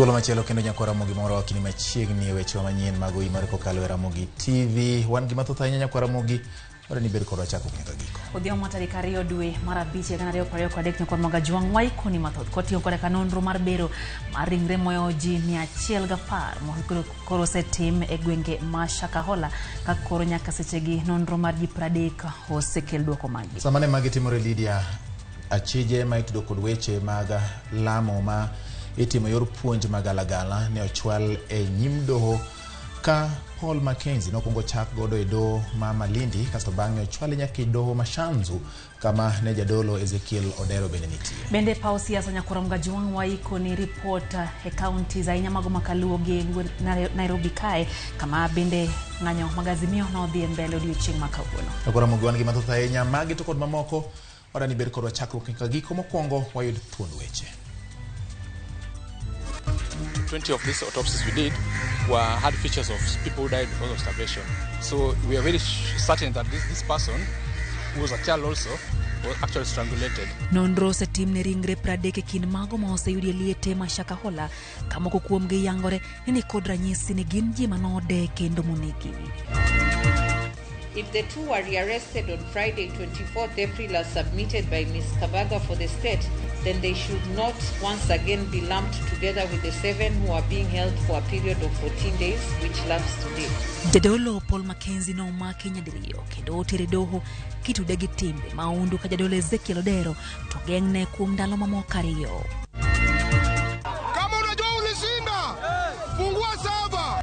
Thuolo machielo kendo nyako Ramogi moro wakini machiegni weche manyien mago imar kokalo Ramogi TV. Wan gi mathoth ahinya nyako Ramogi ora ni ber kodwa chako nyaka giko. Odhiambo matarik 2 dwe mar abich higa 2023 nyako Ramogi jwang' waiko ni mathoth kotiyo koda kanonro mar bero mar ringre moyo ji 110 koro setim e gwenge ma Shakahola ka koro nyaka sechegi nonro mar ji 30 osekel duoko magi. Samane magi timore Lydia Achije ma itudo kod weche mag lamo ma itimo yor puonj magalagala ne ochwal e nyim doho ka Paul Mackenzie nokongo chak godo e doho ma Malindi kasto bang'e ochwal nyaka e doho ma Shanzu kama ne jadolo Ezekiel Odero benenitie. Bende pao siasa nyako Ramogi jwang' waiko ni report e county za Nyamago makaluo gi Nairobi kae kama bende ng'anyo magazimio no dhi mbele odiochieng' makawuono. Nyako Ramogi wan gi mathoth ahinya magi to kod mamoko ora ni ber kodwa chakruok nyaka giko mokwongo wayud thuond weche. 20 of these autopsies we did had features of people who died because of starvation. So we are very certain that this person, who was a child also, was actually strangulated. Nonro setim ne ringre 30 kin mago ma oseyudi liete ma Shakahola kama kuom gi yangore ni kod ranyisi ne gin ji manode kendo monegi. If the two were rearrested on Friday, 24th April, as submitted by Ms. Kabaga for the state, then they should not once again be lumped together with the 7 who are being held for a period of 14 days, which lapsed today. Jadolo Paul Mackenzie no maki nyadirio kendo otere doho kitude gi timbe maundu ka jadolo Ezekiel Odero to geng'ne kuom ndalo mamoko ariyo. Kama unajua ulishinda, fungua saba.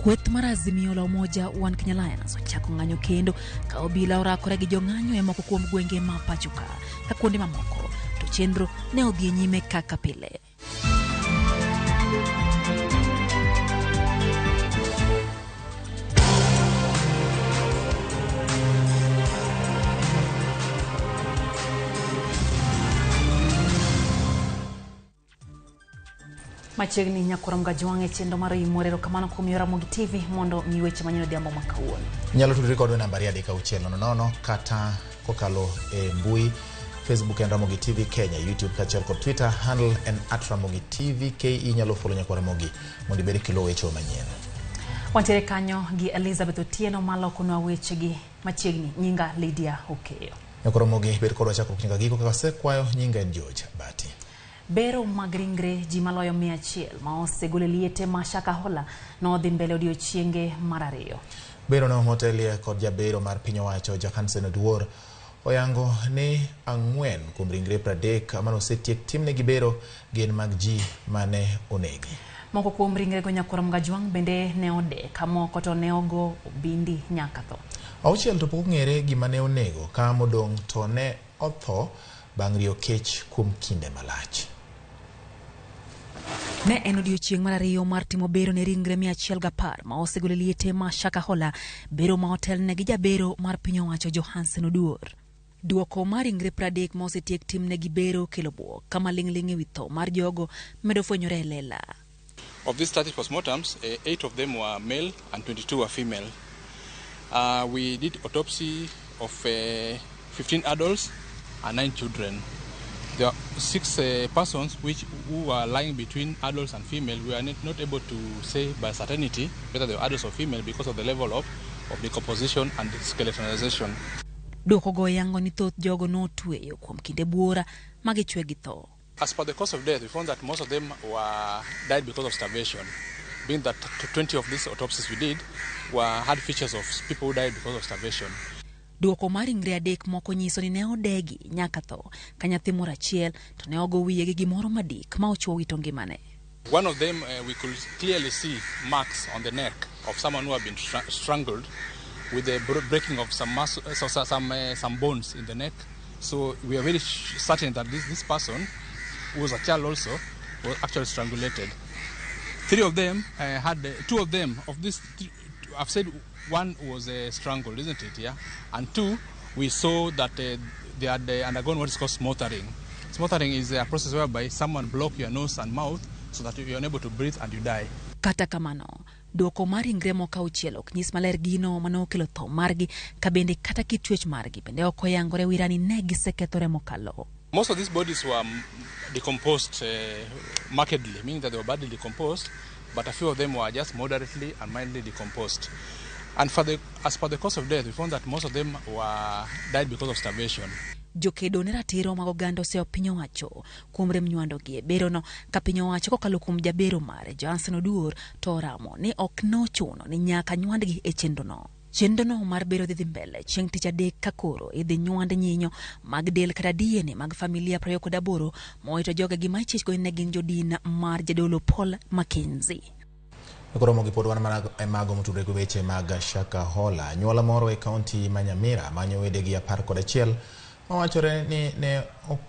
Kweth marazimio la umoja One Kenya Alliance ochako ng'anyo kendo ka obila orakore gi jong'anyo e moko kuom gwenge ma pachuka ka kuonde mamoko to chenro ne odhi nyime kaka pile. Machiegni nyako Ramogi jwang' e chendo mar imorero kamano kuom Ramogi TV mondo mi weche manyien odhiambo makawuono. Nyalo tudri kodwa namba 360 kata kokalo e mbui Facebook en Ramogi TV Kenya, YouTube kachel kod Twitter handle en @Ramogi TV KE. Nyalo follow nyako Ramogi mondo ibed kilo weche manyien. Wantiere kanyo gi Elizabeth Otieno maloko nwa weche gi machiegni nyinga Lydia Okeyo. Nyako Ramogi bed kodwa chakruok nyaka giko kaka sekwayo nyinga en George Bati. Bero mag ringre ji maloyo 100 ma osegole liete ma Shakahola no dhi mbele odiochienge mar ariyo. Bero no hotelie kod jabero mar piny owacho Johansen Oduor oyango ni 4 kuom ringre 30 mano osetiek timne gi bero gin mag ji mane onegi. Moko kuom ringre go nyako Ramogi jwang' bende ne ode ka moko to ne ogo bindi nyaka tho. Auchiel to pok ng'ere gima ne onego ka modong' to ne otho bang' riyo kech kuom kinde malach. Ne en odiochieng' mar ariyo mar timo bero ne ringre 110 ma osegole liete ma Shakahola, bero ma hotel ne gi jabero mar piny owacho Johansen Oduor. Duoko mar ringre 30 ma osetiek timne gi bero kelo buok kama ling'ling' ewi tho mar jogo medo fwenyore lela. Of these 30 postmortems, 8 of them were male and 22 were female. We did autopsy of 15 adults and 9 children. There are 6 persons who were lying between adults and female. We are not able to say by certainty whether they were adults or female because of the level of decomposition and skeletonization. Doko go yango ni thoth jogo no tueyo kuom kinde buora magichwe gi tho. As per the cause of death, we found that most of them died because of starvation. Being that 20 of these autopsies we did had features of people who died because of starvation. Duoko mar ringre 3 moko nyiso ni ne odegi nyaka tho ka nyathi moro achiel to ne ogo wiye gi gimoro madik ma ochuo wito ngimane. One of them we could clearly see marks on the neck of someone who had been strangled with the breaking of some bones in the neck. So we are very certain that this person, who was a child also, was actually strangulated. 3 of them had 2 of them of this. I've said one was strangled, isn't it? Yeah, and 2 we saw that they had undergone what is called smothering. Smothering is a process whereby someone block your nose and mouth so that you're unable to breathe and you die. Kata kamano, duoko mar ringre moko auchiel ok nyis maler gino mano kelo tho margi ka bende kata kitwech margi bende ok oyangore wirani ne gisekethore mokalo. Most of these bodies were decomposed markedly, meaning that they were badly decomposed, but a few of them were just moderately and mildly decomposed. And as per the cause of death, we found that most of them died because of starvation. Jokedo ne ratiro mag oganda oseo piny owacho kuom rem nywandogi e berono ka piny owacho kokalo kuom jabero mare Johansen Oduor to oramo ni ok nochuno ni nyaka nywandgi e chenrono. Chenrono mar bero dhi mbele chieng' tich adek ka koro idhi nywand nyinyo mag del kata DNA mag familia 28 moito jogegi ma ichich go ne gin jodin mar jadolo Paul Mackenzie. Ramogi pod wan mana e mago motudore gi weche mag Shakahola. Nyuola moro e kaunti ma Nyamira manyo wedegi 11 mawachore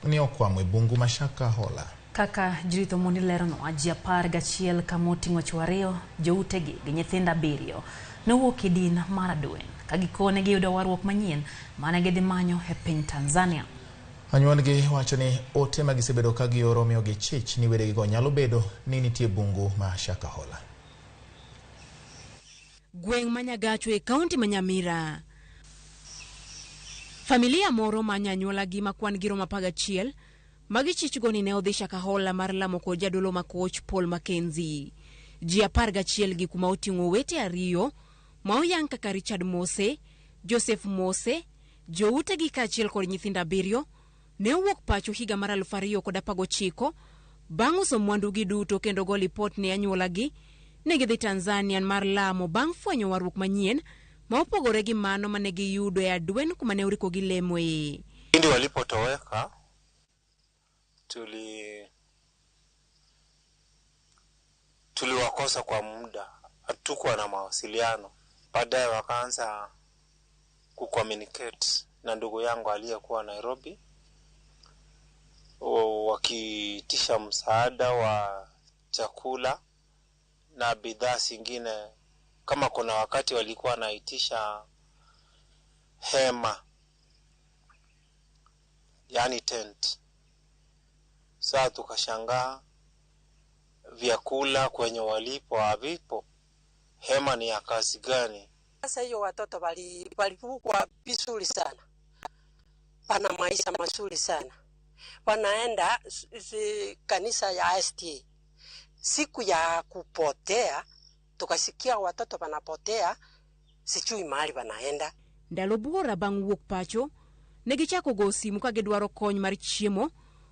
ni okwamo e bungu ma Shakahola. Kaka jirito mondi lerono aji 11 kamoting'o chwo 2 joutegi gi nyithindo 7 nowuok e din mar Adwen ka gikone giyudo warruok manyien mane gidhi manyo e piny Tanzania. Anyuondgi wacho ni ote ma gisebedo ka gioro miyo gi chich ni wedegigo nyalo bedo ni nitie bungu ma Shakahola. Gweng' Manyagacho e kaunti ma Nyamira. Familia moro manyanyuola gi makwan giro 11 magichichgo ni ne odhi Shakahola mar lamo kod jadolo makoch Paul Mackenzie. Ji 11 gi kuma oting'o wete 2 ma oyang kaka Richard Mose, Joseph Mose, joutegi kaachiel kod nyithindo 7 ne owuok pacho higa mar 2019 bang' uso mwandugi duto kendo go lipot ne anyuolagi ne gidhi Tanzania mar lamo bang' fwenyo warruok manyien ma opogore gi mano mane giyudo e Adwen kuma ne uriko gi lemoe. Pindi walipotoweka tuliwakosa kwa muda, hatukuwa na mawasiliano. Baadaye wakaanza kucommunicate na ndugu yangu aliyekuwa Nairobi, wakiitisha msaada wa chakula na bidhaa zingine. Kama kuna wakati walikuwa naitisha hema, yani tent. Sasa tukashangaa vyakula kwenye walipo havipo. Hema ni ya kazi gani? Sasa hiyo watoto walikuwa vizuri sana. Pana maisha mazuri sana. Wanaenda kanisa ya ST. Siku ya kupotea tukasikia watoto wanapotea, sijui mahali wanaenda. Ndalo buora bang' wuok pacho negichako go simu ka gidwaro kony mar chiemo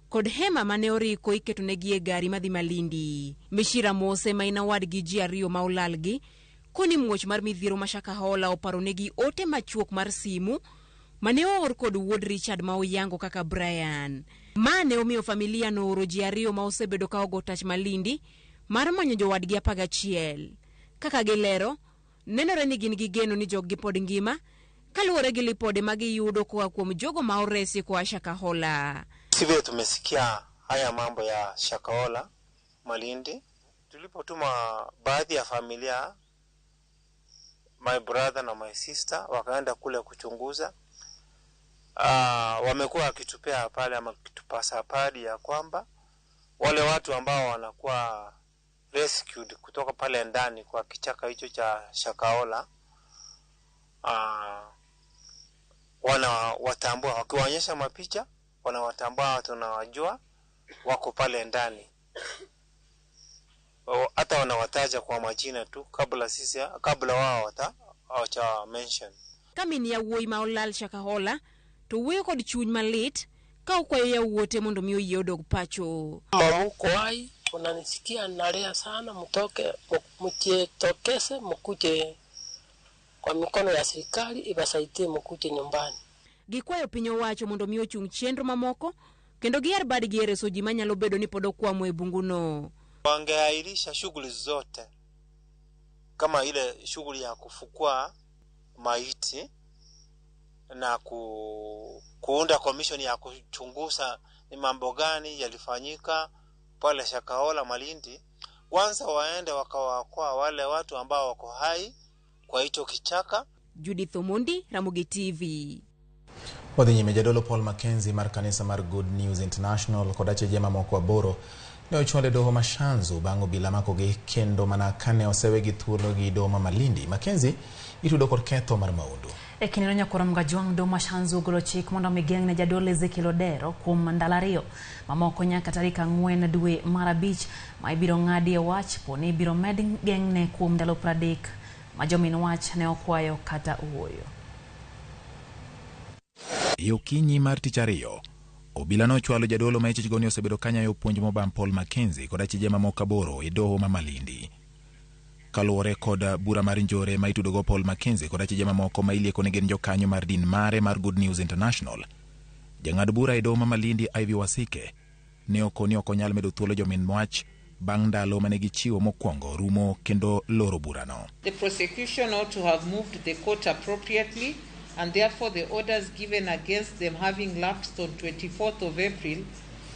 kod hema mane oriko iketo negi e gari madhi Malindi. Mishira Mose maina wadgi ji 2 ma olalgi koni muoch mar midhiero ma Shakahola oparo negi ote machuok mar simu mane oor kod wuod Richard ma oyango kaka Brian. Mane omiyo familia no oro ji 2 ma osebedo ka ogo tach Malindi mar manyo jowadgi 11. Kaka gilero, nenore ni gin gigeno ni jog pod ngima kaluwore gi lipode magiyudo kwa kuom jogo ma oresi kwa Shakahola. Sivyo tumesikia haya mambo ya Shakahola Malindi. Tulipotuma baadhi ya familia, my brother na my sister, wakaenda kule kuchunguza. Wamekuwa wakitupea pale ama kitupasa padi ya kwamba wale watu ambao wanakuwa rescued kutoka pale ndani kwa kichaka hicho cha Shakahola, wanawatambua, wakiwaonyesha mapicha wanawatambua, tunawajua wako pale ndani. Hata wanawataja kwa majina tu kabla wao hawacha mention. Kamini ya wuoi ma olal Shakahola to wuoyo kod chuny malit ka okwayo ya wuote mondo miyo yie odog pacho. Mamukwai unanisikia nalia sana, mjitokeze mkuje kwa mikono ya serikali ibasaidie mkuje nyumbani. Gikwayo piny owacho mondo miyo chung chenro mamoko kendo gier badgi reso ji manyalo bedo ni pod okwamo e bunguno. Wangeahirisha shughuli zote kama ile shughuli ya kufukua maiti na kuunda commission ya kuchunguza ni mambo gani yalifanyika pale Shakahola Malindi. Kwanza waende wakawaokoa wale watu ambao wako hai kwa hicho kichaka. Judith Omondi, Ramogi TV. Wadhi nyime jadolo Paul Mackenzie mar kanisa mar Good News International kodache jema moko aboro ne ochwale doho Mashanzu bang' obila makogi kendo mana kane osewegi thuolo gi doho ma Malindi. Mackenzie itudo kod ketho mar maundu. E kinde nyakoram gajwang' doho Mashanzu ogolo chik mondo migeng' ne jadolo Ezekiel Odero kuom ndalo 2 mamoko nyaka tarik 4 dwe mar 5 ma ibiro ng'adie wach poni ibiro med geng'ne kuom ndalo 30 ma jomin wach ne okwayo kata uoyo. Yokinyi mar tich ariyo, obila nochwalo jadolo ma ichich goni osebedo kanyayo puonj mobam Paul Mackenzie kod achije mamoko 8 e doho ma Malindi. Kaluwore kod bura mar njore ma itudogo Paul Mackenzie kod achije mamoko ma ilieko ne gin jokanyo mar din mare mar Good News International, jang'ad bura e doho ma Malindi Ivy Wasike ne okoni ok onyal medo thuolo jomin wach bang' ndalo mane gichiwo mokwongo rumo kendo loro burano. The prosecution ought to have moved the court appropriately, and therefore the orders given against them having lapsed on 24th of April,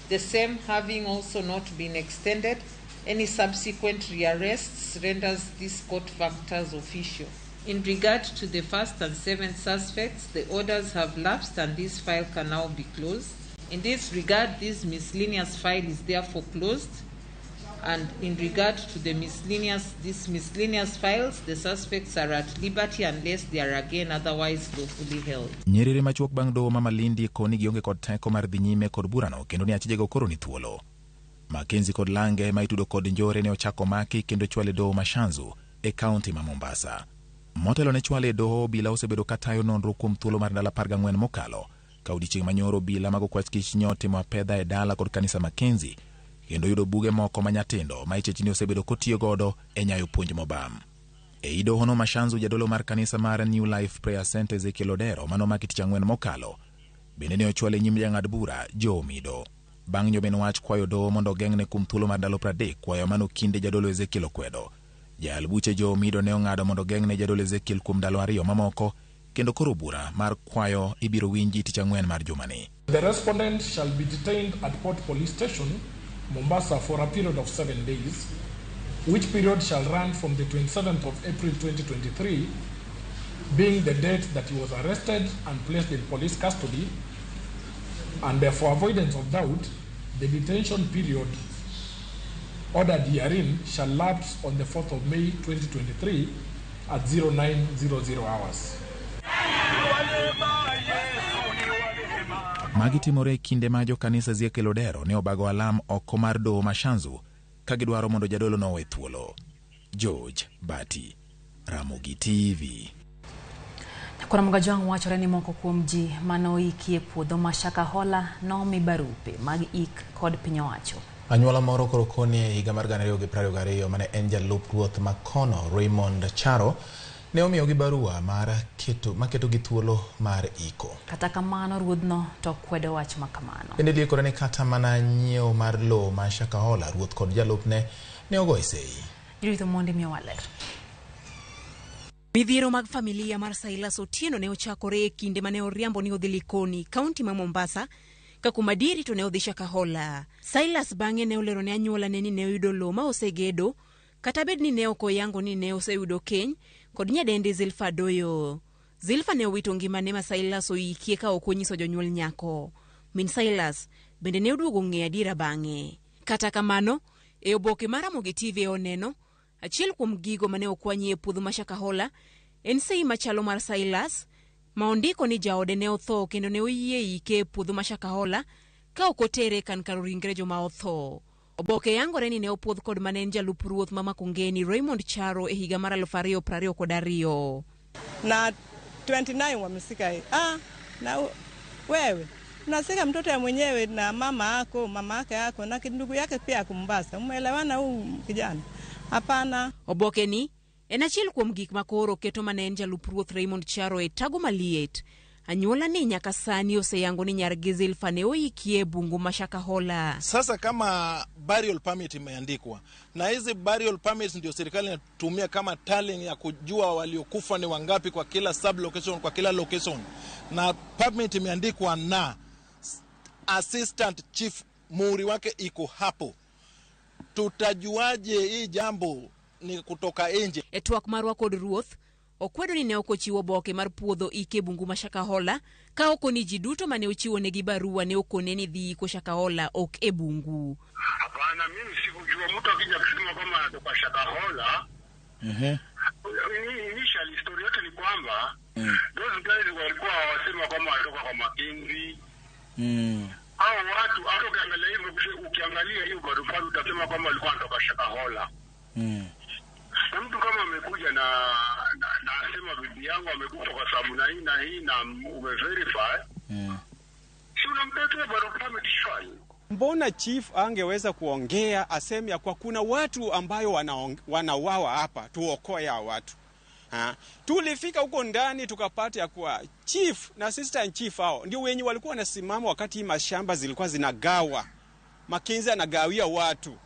the same having also not been extended, any subsequent rearrests renders this court factors official. In regard to the first and 7th suspects, the orders have lapsed and this file can now be closed. In this regard, this miscellaneous file is therefore closed. And in regard to these miscellaneous files, the suspects are at liberty unless they are again otherwise lawfully held. Nyerere machuok bang' doho ma Malindi koni gionge kod teko mar dhi nyime kod burano kendo ni achijego koro ni thuolo. Mackenzie kod Lange ma itudo kod njore ne ochako maki kendo chwale doho Mashanzu e kaunti ma Mombasa. Motelo ne chwale doho bila osebedo katayo nonro kuom thuolo mar ndalo 14 mokalo ka odiechieng' manyoro bila mago kwach kich nyotimo apedha e dala kod kanisa Mackenzie kendo yudo buge moko manyatindo ma ichechini osebedo kotiyo godo e nyayo puonj mobam. E idohono Mashanzu jadolo mar kanisa mar New Life Prayer Center Ezekiel Odero manomaki tich 4 mokalo bende ne ochwale nyim jang'ad bura Joe Mido. Bang' jomin wach kwayo doho mondo geng'ne kuom thuolo mar ndalo 30 kwayo mano kinde jadolo Ezekiel okwedo. Jal buche Joe Mido ne ong'ado mondo geng'ne jadolo Ezekiel kuom ndalo 2 mamoko kendo koro bura mar kwayo ibiro winji tich 4 mar jumani. The respondent shall be detained at Port Police Station Mombasa for a period of 7 days, which period shall run from the 27th of April 2023, being the date that he was arrested and placed in police custody, and for avoidance of doubt, the detention period ordered herein shall lapse on the 4th of May 2023 at 0900 hours. Magi timore kinde ma jo kanisa Ezekiel Odero ne obago alam oko mar doho Mashanzu ka gidwaro mondo jadolo no we thuolo. George Bati, Ramogi TV. Nyakoram gajwang' wachore ni moko kuom ji manoiki e puodho Mashaka Hola nomi barupe mag ik kod piny owacho. Anyuola moro koro koni e higa mar 2022 mane en jalup ruoth Makono Raymond Charo ne omiyogi barua mar keto gi thuolo mar iko. Kata kamano ruodhno to kwedo wach makamano. Bende liekore ni kata mana nyiewo mar lo Mashaka Hola ruoth kod jalupne ne ogo sei. Judith Mondi miyo waler. Midhiero mag familia mar Silas Otieno ne ochakore e kinde mane oriambo ni odhi Likoni, kaunti ma Mombasa, ka kumadiri to ne odhi Shaka Hola. Silas bang'e ne olero ne anyuola ne ni ne oyudo lo ma osegedo, kata bed ni ne ok oyango ni ne oseyudo keny kod nyadendi Zilfa Doyo. Zilfa ne owito ngimane ma Silas oikie ka ok onyiso jonyuol nyako. Min Silas bende ne oduogo ng'e adiera bang'e. Kata kamano, e oboke mar Ramogi TV oneno achiel kuom gigo mane okwanyi e puodho Mashaka Hola en sei machalo mar Silas ma ondiko ni jaode ne otho kendo ne oyie ike e puodho Mashaka Hola ka ok otere kan kar ringre joma otho. Oboke yangore ni ne opuodh kod manen jalup ruoth Mama Kongeni Raymond Charo e higa mar 2022. Na 29 wamesika na wewe nasika mtoto ya mwenyewe na mama yake yako na ndugu yake pia kumbasa. Umeelewana huu kijana? Hapana. Oboke ni en achiel kuom gik makoro keto manen jalup ruoth Raymond Charo e tago maliet. Anyuola ni nyaka sani oseyango ni nyargi Zilfa ne oikie bungu Mashaka Hola. Sasa kama burial permit imeandikwa na hizi burial permits ndio serikali inatumia kama tallying ya kujua waliokufa ni wangapi kwa kila sub location, kwa kila location, na permit imeandikwa na assistant chief muhuri wake iko hapo, tutajuaje hii jambo ni kutoka nje? Etwak marwa kod ruoth okwedo ni ne ok ochiwo oboke mar puodho ike bungu ma Shakahola ka okoni ji duto mane ochiwo negi barua ne okone ni dhi iko Shakahola ok e bungu. Hapana, mimi sikujua mtu akija kusema kama anatoka Shakahola. Initial story yote ni kwamba those guys walikuwa wasema kama wanatoka kwa Makenzi. Hao watu hata ukiangalia hivyo, ukiangalia hiyo barua utasema kama walikuwa wanatoka Shakahola. Na mtu kama amekuja na asema bibi yangu amekufa kwa sababu na hii na umeverify, si unampelekea barua tishwali. Mbona chief angeweza kuongea aseme ya kwa kuna watu ambayo wanauawa hapa, tuokoe hao watu. Tulifika huko ndani tukapata ya kwa chief na assistant chief hao ndio wenye walikuwa wanasimama wakati mashamba zilikuwa zinagawa. Makenzi anagawia watu.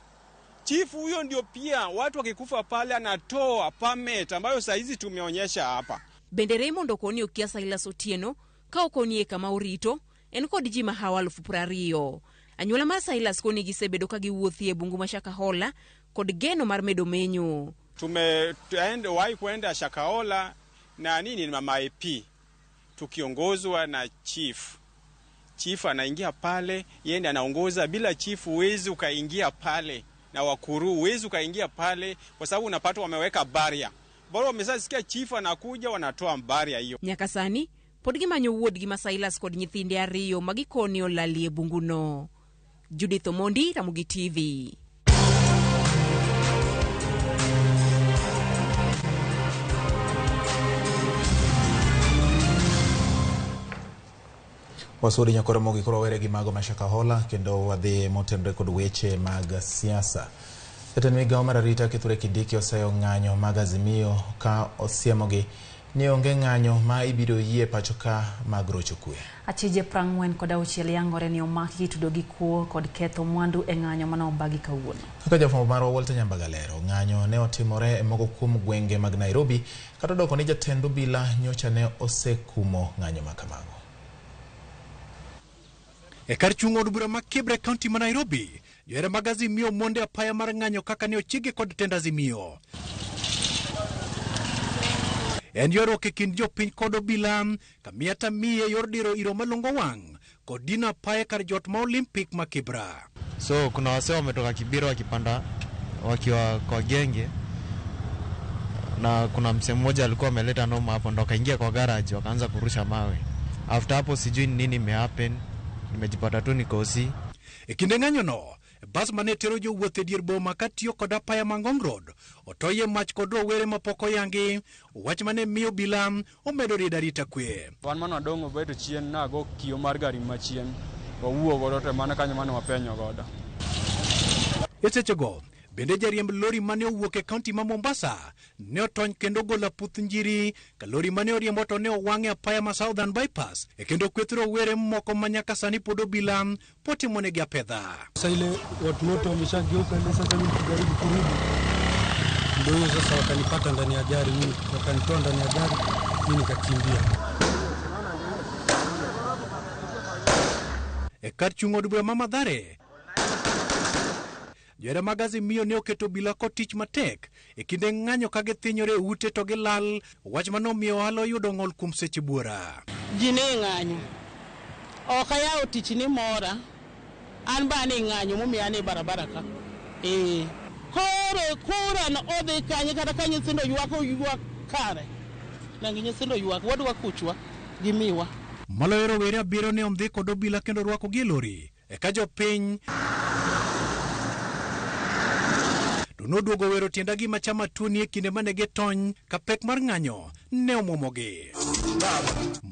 Chief huyo ndio pia watu wakikufa pale anatoa permit ambayo saizi tumeonyesha hapa. Benderemo ndokoni ukiasa ila sotieno ka okonie kama urito en kod ji mahawa 20,000. Anyuola mar Silas koni gisebedo ka giwuothie bungu ma Shakahola kod geno mar medo menyo. Tumeenda wahi kwenda Shakahola na nini mama IP tukiongozwa na chief. Chief anaingia pale, yeye anaongoza. Bila chief huwezi ukaingia pale, na wakuru huwezi ukaingia pale kwa sababu unapata wameweka barrier. Bora wamesasikia chief anakuja wanatoa barrier hiyo. Nyakasani podgi manyo wuodgi ma Silas kod nyithinde ariyo magikoni olalie bunguno. Judith Omondi, Ramogi TV. Wasuri nyakoro Ramogi koro were gi mago ma Shakahola kendo wadhi motenre kod weche mag siasa. Jatend migao mar arita Kithure Kindiki oseyo ng'anyo mag Azimio ka osiemogi ni onge ng'anyo ma ibiro yie pacho ka mag rocho kwe. Achije 46 yangore ni omaki kitudo gi kuo kod ketho mwandu e ng'anyo mana obagi kawuono. Kaka jafwambo marwa Walter Nyambagalero, ng'anyo ne otimore e moko kuom gwenge mag Nairobi kata doko ni jatend obila nyocha ne osekumo ng'anyo ma kamago. E kar chung od bura ma Kibre County ma Nairobi, joera mag Azimio monde apaya mar ng'anyo kaka ne ochige kod tend Azimio. En yoro ke kind jopiny kod obila kamiata miye yor diro iro malongo wang kod dina apaya kar jot ma Olympic ma Kibra. So kuna wase wametoka Kibira wakipanda wakiwa kwa genge, na kuna mse mmoja alikuwa ameleta noma hapo, ndo kaingia kwa garage wakaanza kurusha mawe. After hapo sijui nini mehappen, nimejipata tu nikosi. Kinde ng'anyo no, bas mane tero jo wuothe dier boma katiyo kod apaya Mangong Road otoye mach kod rowere mapoko yangi, wach mane miyo bila omedo rida rita kwe. Wan mano adongo bedo chien na go kiyo mar gari machien wawuo godo to mana kanyo mano wapenyo godo. Esechego bende jariemb lori mane owuok e kaunti ma Mombasa ne otony kendo gola puth njiri ka lori mane oriembo to ne owang'e apaya ma Southern Bypass e kendo kwethro were moko manyaka sani pod obila potimonegi apedha. Sasa ile watu moto wameshageuka, ile sasa mimi kujaribu kurudi ndio sasa wakanipata ndani ya gari, mimi wakanitoa ndani ya gari, mimi nikakimbia. E kar chung od bura ma Mathare, joera mag Azimio ne oketo bila ko tich matek e kinde ng'anyo ka githinyore ute to gilal, wach manomiyo ohala yudo ng'ol kuom seche buora. Ji ne ng'anyo, ok ayawo tich ni mora, an ba ne ng'anyo momiya ne barabara ka. Kora na odhi kanye kata ka nyithindo ywak kare, nangi nyithindo ywak, wadwa kuchwa gi miwa. Maloyo rowere 7 ne ondhi kod obila kendo rwako gi lori, eka jopiny noduogo wero tiendagi machama tuni e kinde mane getony ka pek mar ng'anyo ne omuomogi.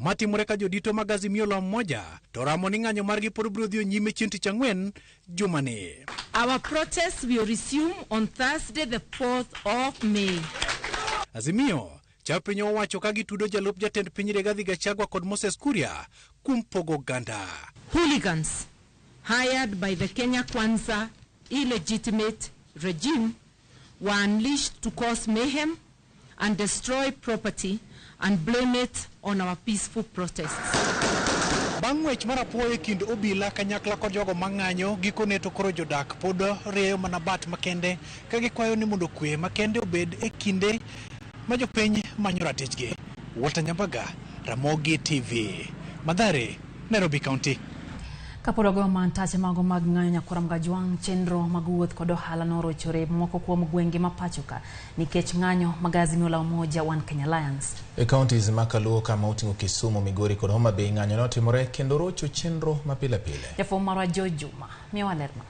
Matimore ka jodito mag Azimio lom moja to ramo ni ng'anyo margi pod biro dhi nyime chieng' tich ang'wen jumani. Our protest will resume on Thursday the 4th of May. Azimio chal piny owacho ka gitudo jalup jatend piny Rigathi Gachagua kod Moses Kuria kuom pogo ganda. Hooligans hired by the Kenya Kwanza illegitimate regime were unleashed to cause mayhem and destroy property and blame it on our peaceful protests. Bang' wech mar apoya e kind obila kanyakla kod jogo mang'anyo, gikone to koro jodak pod rieyo mana bat makende ka gikwayo ni mondo kwe makende obed e kinde ma jopiny manyo ratichgi. Walter Nyambaga, Ramogi TV, Mathare, Nairobi County. Kapod ogo mantache mago mag ng'anyo nyakora mga jwang chenro mag wuoth kod ohala norochore moko kuom gwenge ma pachoka nikech ng'anyo mag Azimio la Umoja One Kenya Alliance. E counties makaluo kama oting'o Kisumu, Migori kod Homa Bay ng'anyo notimore kendo rocho chenro mapile pile. Jafwambo marwa Juma miwa lerma.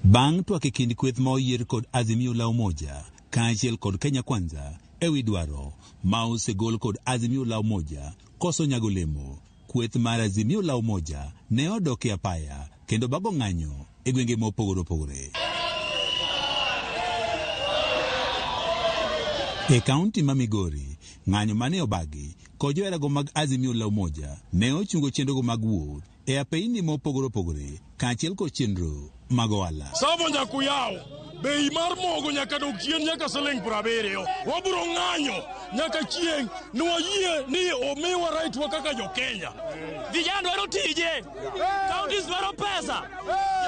Bang' twak e kind kweth ma oyier kod Azimio la Umoja kaachiel kod Kenya Kwanza ewi dwaro ma osegol kod Azimio la Umoja koso nyago lemo, kweth mar Azimio la Umoja ne odok e apaya kendo bago ng'anyo e gwenge mopogore opogore. E kaunti ma Migori, ng'anyo mane obagi kod joherago mag Azimio la Umoja ne ochungo chenrogo mag wuoth e apeyni mopogore opogore kaachiel kod chenro mag ohala. Savo nyakuyao bei mar mogo nyaka dok chien nyaka siling 70. Wabiro ng'anyo nyaka chieng' ni wayie ni omiwa right wa kaka jo Kenya. Vijana dwaro tije, counties dwaro pesa,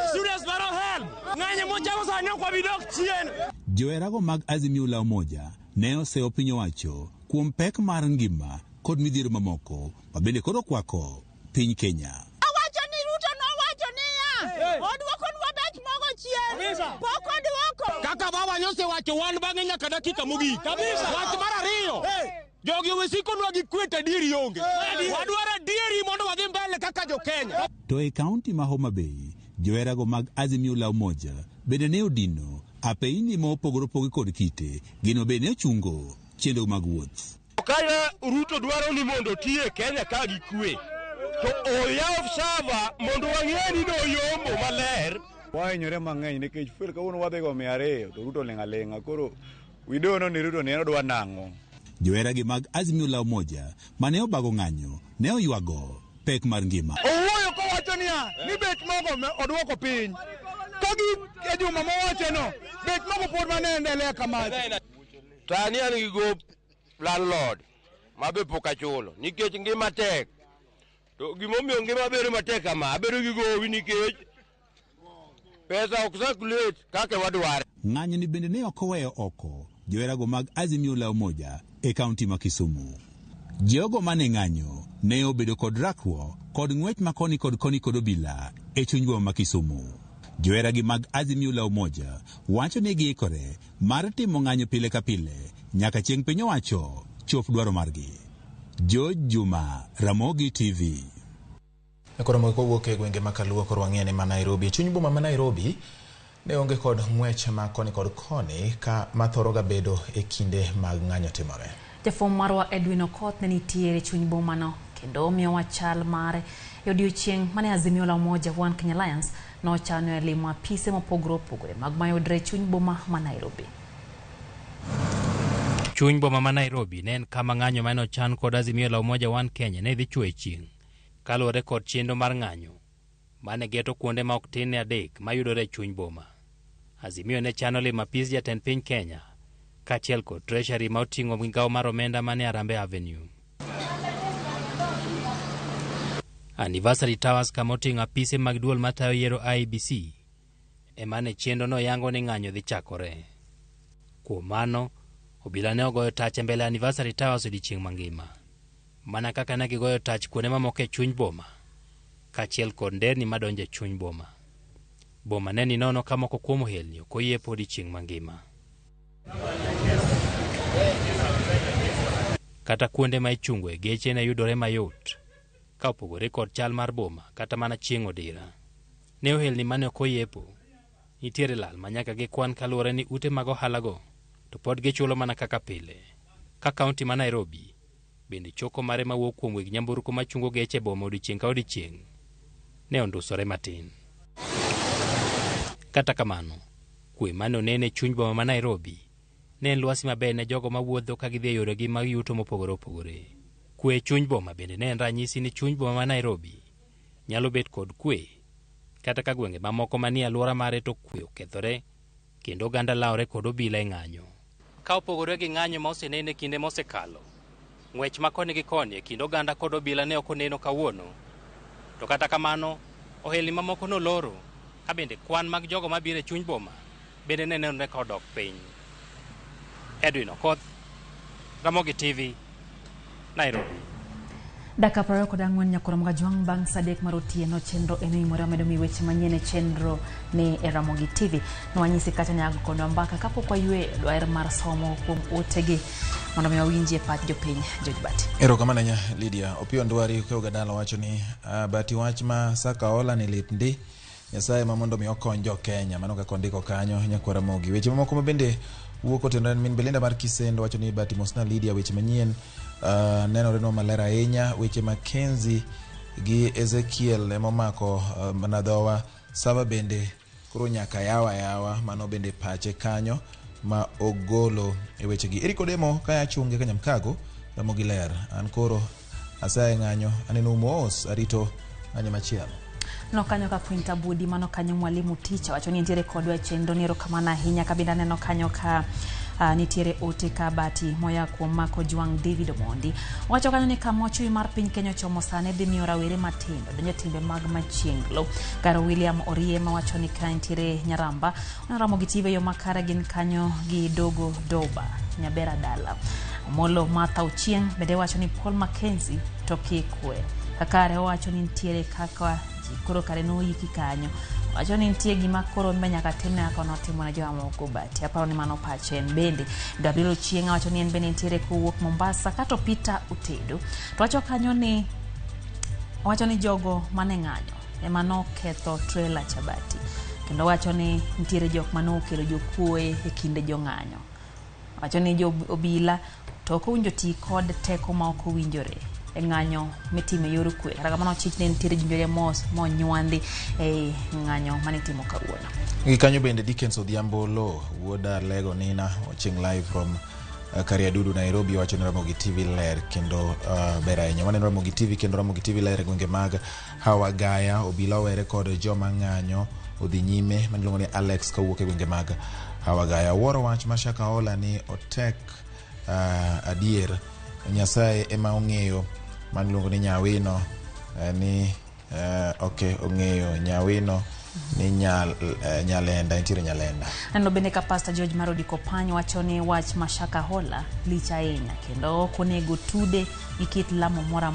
students dwaro help. Ng'anyo mochako sani kwa bidok chien. Joherago mag Azimio la Umoja ne oseo piny owacho kuom pek mar ngima kod midhiero mamoko mabende koro kwako piny Kenya. Kaka baba nyose wacho wan bang'e nyaka dakika mogi. Wach mar ariyo. Jogi wisiko nwa gi kwete diri onge. Wadwaro diri mondo wadhi mbele kaka jo Kenya. To e kaunti ma Homa Bay, joherago mag Azimio la Umoja bende ne odino apeyni mopogore opogore kod kite gino bende ochungo chenro mag wuoth. Kaya Ruto dwaro ni mondo tie Kenya ka gi kwe. To oyaw sava mondo wang'eni no yombo maler. Wainyore mang'eny nikech fuel kawuono wadhi go 200 to Ruto leng'aleng'a koro widono ni Ruto ne odwa nang'o. Joheragi mag Azimio la Umoja mane obago ng'anyo ne oywago pek mar ngima. Owuoyo kowacho niya ni bet mogo odwoko piny. Kagi e juma mowacho no bet mogo pod mane endelea kamacho. Tani an gi go landlord mabe pok achulo nikech ngima tek. To gimomiyo ngima bedo matek kama abedo gi gowi nikech pesa okusakulet kake wadware. Ng'anyo ni bende ne ok oweyo oko joherago mag Azimio la Umoja e kaunti ma Kisumu. Jogo mane ng'anyo ne obedo kod rakruok kod ng'wech makoni kod obila e chuny boma ma Kisumu. Joheragi mag Azimio la Umoja wacho ni giikore mar timo ng'anyo pile ka pile nyaka chieng' piny owacho chop dwaro margi. Juma, Ramogi TV. Koro mweko wuok e gwenge makaluo koro wang'eni ma Nairobi. Chuny boma ma Nairobi ne onge kod ng'wech ma koni kod koni ka mathoroga bedo e kinde mag ng'anyo timore. Jafwambo marwa Edwin Okoth ne nitiere chuny boma no kendo miyowa chal mare e odiechieng' mane Azimio la Umoja One Kenya Alliance nochano e limo apise mopogore opogore mag mayudre chuny boma ma Nairobi. Chuny boma ma Nairobi ne en kama ng'anyo mane ochan kod Azimio la Umoja One Kenya ne dhi chwe chieng'. Kaluwore kod chenro mar ng'anyo mane geto kuonde ma ok tin 3 mayudore e chuny boma. Azimio ne chano limo apis jatend piny Kenya kaachiel kod treasury ma oting'o migawo mar omenda mane Harambee Avenue. Anniversary Towers kama oting'o apise mag duol matayo yiero IEBC emane chenro no yango ni ng'anyo dhi chakore. Kuom mano, obila ne ogoyo tach e mbele Anniversary Towers odiechieng' mangima. Mana kaka ne gigoyo tach kuonde mamoko e chuny boma kaachiel kod nderni madonjo e chuny boma. Boma ne ni nono ka moko kuom ohelni ok oyiepo odiechieng' mangima. Kata kuonde ma ichungoe geche ne yudore mayot ka opogore kod chal mar boma kata mana chieng' odira. Ne ohelni mane ok oyepo nitiere lal manyaka gikwan kaluwore ni ute mag ohalago to pod gichulo mana kaka pile. Ka kaunti ma Nairobi bende choko mare mawuok kuom weg nyamburko machungo geche boma odiechieng' ka odiechieng' ne ondusore matin. Kata kamano, kwe mane onene chuny boma ma Nairobi ne en lwasi maber ne jogo mawuotho ka gidhi e yoregi mag yuto mopogore opogore. Kwe chuny boma bende ne en ranyisi ni chuny boma ma Nairobi nyalo bet kod kwe kata ka gwenge mamoko manie alwora mare to kwe okethore kendo oganda lawre kod obila e ng'anyo. Ka opogore gi ng'anyo ma osenene kinde mosekalo, ng'wech ma koni gi koni e kind oganda kod obila ne ok oneno kawuono. To kata kamano, ohelni mamoko noloro ka bende kwan mag jogo mabiro e chuny boma bende ne nenore ka odok piny. Edwin Okoth, Ramogi TV, Nairobi. Daka praro kod ang'wen nyakoromo ga jwang' bang' sadek mar otieno chenro eno imore medo mi weche manyien e chenro ni e Ramogi TV. Nwanyisi kata nyago kondo mbaka kapok waywe dwaer mar somo kuom otegi mondo mi wawinjie pach jopiny. George Bati. Erokamano nya Lydia. Opio Ndwari Ukeo Gadala wacho ni Bati wach ma Sakaola ni lit ndi Nyasaye ma mondo mi okony jo Kenya mano kaka ondiko kanyo nyakwa Ramogi. Weche mamoko mabende wuok otenore min Belinda mar Kisendo wacho ni Bati mosna Lydia weche manyien nenore no malera ahinya. Weche Mackenzie gi Ezekiel emomako manadhowa Saba bende koro nyaka yawa mano bende pache kanyo ma ogolo e weche gi. Eriko Demo kaya chunge kanyamkago Ramogi ler an koro asaye ng'anyo aneno mos arito ng'anyo machielo. No kanyo ka Quinta Budi mano kanyo mwalimu ticha wacho ni nitiere kodwa chenro ni erokamano ahinya kabinda neno kanyo ka nitiere ote ka Bati moya kuom mako jwang' David Omondi wacho kanyo ni kamocho mar piny Kenya chomo sane dhi miyo rawere matindo donjo timbe mag machienglo. Garo William Oriema wacho ni ka nitiere Nyaramba Ramogi TV yo makare gin kanyo gi Dogo Doba Nyabera Dala. Molo Martha Ochieng bende wacho ni Paul Mackenzie to kikwe kakare wacho ni nitiere kaka koro kare no yiki kanyo wacho ni nitie gima koro nyaka timne akono timo na joma moko Bati aparo ni mano pachen bende. Gabriel Chienga wacho ni en bende nitiere kuwuok Mombasa kato Peter Utedo to wacho kanyo ni wacho ni jogo mane ng'anyo ema no ketho trailer cha Bati kendo wacho ni nitiere jok mano okelo jokuoe e kinde jo ng'anyo. Wacho ni jo obila to ko winjo ti kod teko ma ok winjore e ng'anyo mitime yor kwe kata kamano chich ne nitiere jinjore mos monywandi e ng'anyo manitimo kawuono. Kanyo bende Dickens Odhiambo Lo wuoda Lego Nina watching live from Kariadudu Nairobi wacho ni Ramogi TV ler kendo bera ahinya maneno Ramogi TV kendo Ramogi TV ler gwenge mag Hawagaya obila were kod joma ng'anyo odhi nyime maniluongo ni Alex kawuok e gwenge mag Hawagaya. Wuoro wach ma Sakaola ni otek adier Nyasaye ema ong'eyo maniluongo ni Nyawino ni ong'eyo Nyawino ni Nyalenda nitiere Nyalenda. Nando bende ka Pastor George Marodi Kopanyo wacho ni wach ma Sakaola licha ahinya kendo konego tude gi kit lamo mora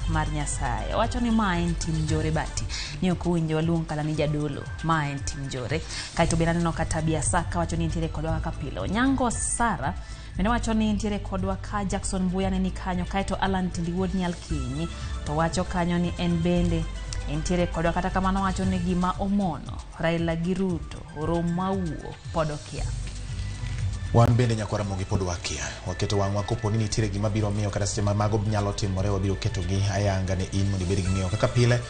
mar Nyasaye. Wacho ni ma en tim jore Bati ni ok winjo waluong kala ni jadolo ma en tim jore. Kaito bende neno ka Tabia Saka wacho ni nitiere kodwa kaka pile. Nyango Sara mene wacho ni nitiere kodwa ka Jackson Mbuya ni kanyo kaito Alan Tindiwod Nyalkinyi to wacho kanyo ni en bende nitiere kodwa kata kamano wacho ni gima omono Raila gi Ruto Romauo podokia. Wan bende nyakwa Ramogi pod wakia waketo wang'wa kopo ni nitiere gima biro miyo kata seche mago nyalo timore wabiro keto gi ayanga ne in mondo ibed gi ng'eyo kaka pile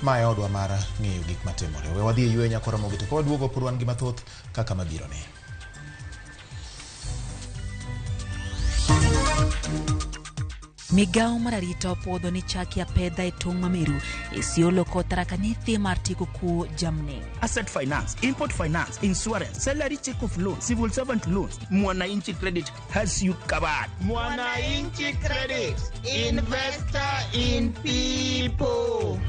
mae odwa mar ng'eyo gik matimore. We wadhi ywe nyakwa Ramogi to ka waduogo pod wan gi mathoth kaka mabiro ne. Migao mararito puodho ni chaki apedha e tong' Mameru Isiolo kotara nithi mar tiko ku jamni. Asset finance, import finance, insurance, salary check of loan, civil servant loans. Mwananchi Credit has you covered. Mwananchi Credit, investor in people.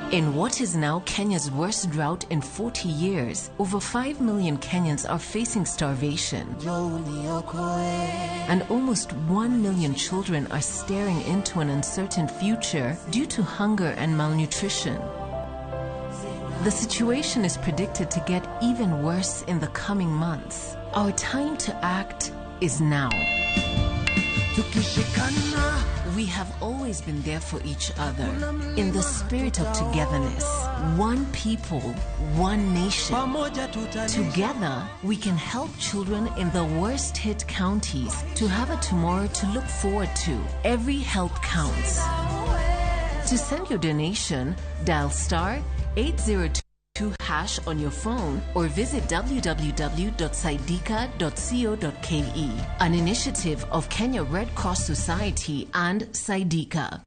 In what is now Kenya's worst drought in 40 years, over 5 million Kenyans are facing starvation. And almost 1 million children are staring into an uncertain future due to hunger and malnutrition. The situation is predicted to get even worse in the coming months. Our time to act is now. We have always been there for each other in the spirit of togetherness. One people, one nation. Together, we can help children in the worst hit counties to have a tomorrow to look forward to. Every help counts. To send your donation, dial *802# on your phone or visit www.saidika.co.ke, an initiative of Kenya Red Cross Society and Saidika.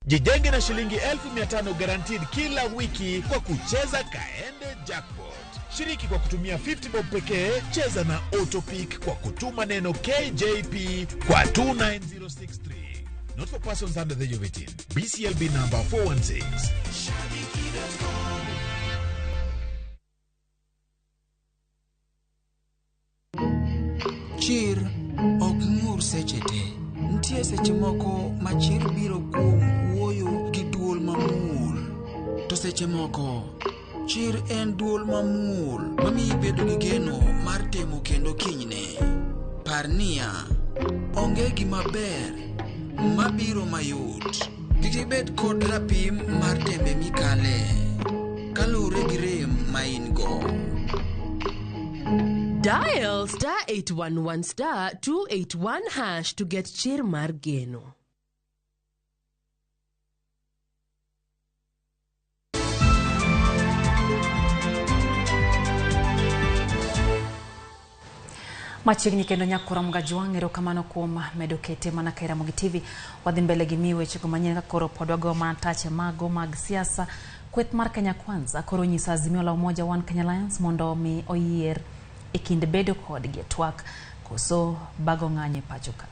Jijenge na shilingi 1500 guaranteed kila wiki kwa kucheza Kaende Jackpot. Shiriki kwa kutumia 50 bob pekee, cheza na Autopic kwa kutuma neno KJP kwa 29063. Not for persons under the age of 18. BCLB number 416. Chir okmur sechete. Ntie seche moko machir biro kuom wuoyo gi duol mamul. To seche moko chir en duol mamul mamiyi bedo gi geno mar temo kendo kinyne. Par niya, onge gima ber mabiro mayot. Kik ibed kod rapim mar tembe mikale kalure gi rem ma in go. Dial *811 *281# to get chir mar geno. Machiegni kendo nyakura mgajwang' erokamano kuom medo kete mana ka Ramogi TV. Wadhi mbele gi miyo weche manyien ka koro pod wago mantache mago mag siasa. Kweth mar Kenya Kwanza koro nyiso Azimio la Umoja One Kenya Alliance mondo mi oyier e kind bedo kod gi twak koso bago ng'anye pacho ka.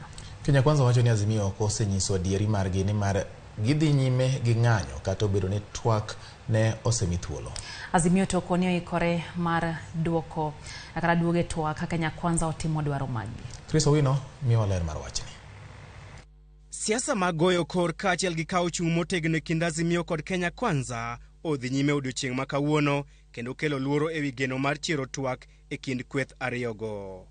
Kenya Kwanza wacho ni Azimio kosenyiso adieri margi ni mar gidhi nyime gi ng'anyo kata obedo ni twak ne osemi thuolo. Azimio to koni oikore mar duoko kata duoge twak Kenya Kwanza otimo dwaro magi. Chris Owino miyo ler mar wachni. Siasa magoyo kor kaachiel gi kawo chung' motegno e kind Azimio kod Kenya Kwanza odhi nyime odiochieng' ma kawuono kendo kelo luoro ewi geno mar chiro twak e kind kweth ariyogo.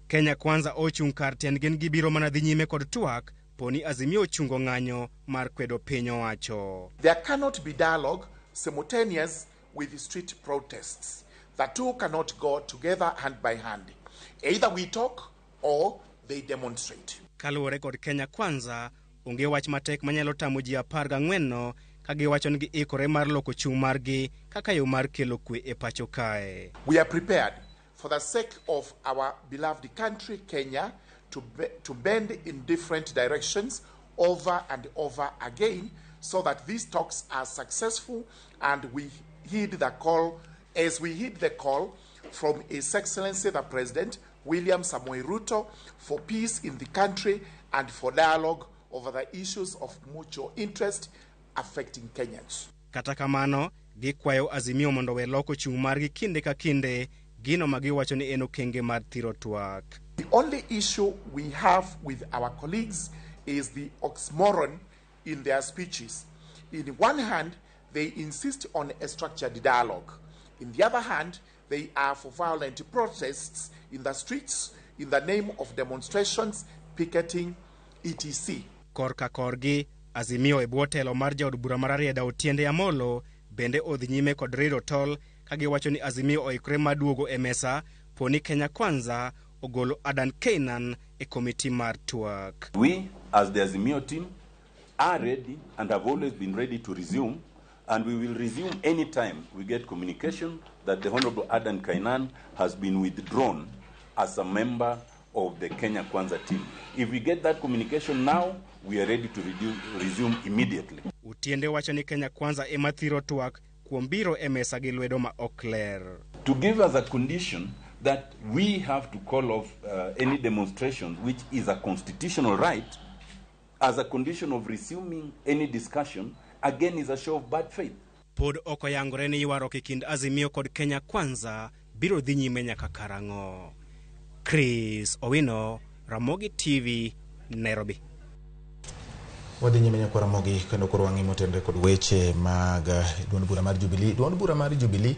Kenya Kwanza ochung' kar tendgi gibiro mana dhi nyime kod twak poni Azimio ochungo ng'anyo mar kwedo piny owacho. There cannot be dialogue simultaneous with street protests. The two cannot go together hand by hand. Either we talk or they demonstrate. Kaluwore kod Kenya Kwanza, onge wach matek manyalo tamo ji 14 ka giwacho ni giikore mar loko chung' margi kaka yo mar kelo kwe e pacho kae. We are prepared for the sake of our beloved country, Kenya, to bend in different directions over and over again so that these talks are successful and we heed the call, as we heed the call from His Excellency the President, William Samoei Ruto, for peace in the country and for dialogue over the issues of mutual interest affecting Kenyans. Kata kamano, gikwayo Azimio mondo we loko chung' margi kinde ka kinde, gino magiwacho ni en okenge mar thiro twak. The only issue we have with our colleagues is the oxymoron in their speeches. In one hand, they insist on a structured dialogue. In the other hand, they are for violent protests in the streets in the name of demonstrations, picketing, etc. Korka korgi, Azimio e bwo telo mar jaod bura mar Rieda Otiende Amolo bende odhi nyime kod rido tol kagiwacho ni Azimio oikre maduogo e mesa poni Kenya Kwanza ogolo Adan Keynan e komiti mar twak. We as the Azimio team are ready and have always been ready to resume, and we will resume anytime we get communication that the Honorable Adan Keynan has been withdrawn as a member of the Kenya Kwanza team. If we get that communication now, we are ready to resume immediately. Otiende wacho ni Kenya Kwanza ema thiro twak kuom biro e mesa gi lwedo ma ok ler. To give us a condition that we have to call off any demonstrations, which is a constitutional right, as a condition of resuming any discussion, again is a show of bad faith. Pod okoyangore ni ywaruok e kind Azimio kod Kenya Kwanza biro dhi nyime nyaka karang'o. Chris Owino, Ramogi TV, Nairobi. Wadhi nyime nyaka Ramogi kendo koro wang'imo tenre kod weche mag duond bura mar Jubilee. Duond bura mar Jubilee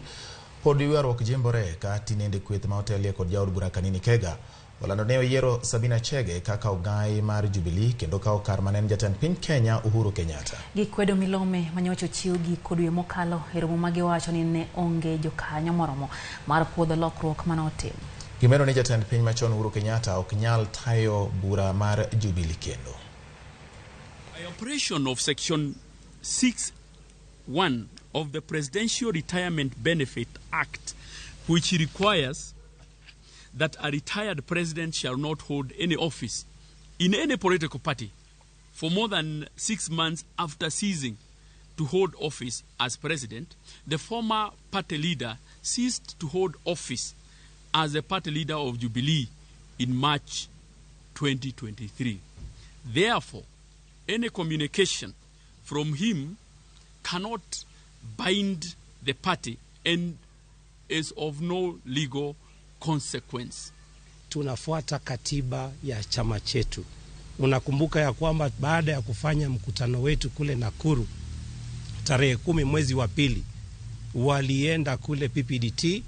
pod ywaruok jembore ka tinende kweth ma otelie kod jaod bura Kanini Kega Olando ne oyiero Sabina Chege kaka ogai mar Jubilee kendo kao kar manen jatend piny Kenya Uhuru Kenyatta. Gikwedo milome manyocho chiwo gi kodwe mokalo e romo ma giwacho ni ne onge jokanyo moromo mar puodho lokruok manotim. Gimero ni jatend piny machon Uhuru Kenyatta ok nyal tayo bura mar Jubilee kendo. By operation of Section 6(1) of the Presidential Retirement Benefit Act, which requires that a retired president shall not hold any office in any political party for more than 6 months after ceasing to hold office as president, the former party leader ceased to hold office as the party leader of Jubilee in March 2023. Therefore, any communication from him cannot bind the party and is of no legal consequence. Tunafuata katiba ya chama chetu. Unakumbuka ya kwamba baada ya kufanya mkutano wetu kule Nakuru tarehe 10 mwezi wa pili, walienda kule PPDT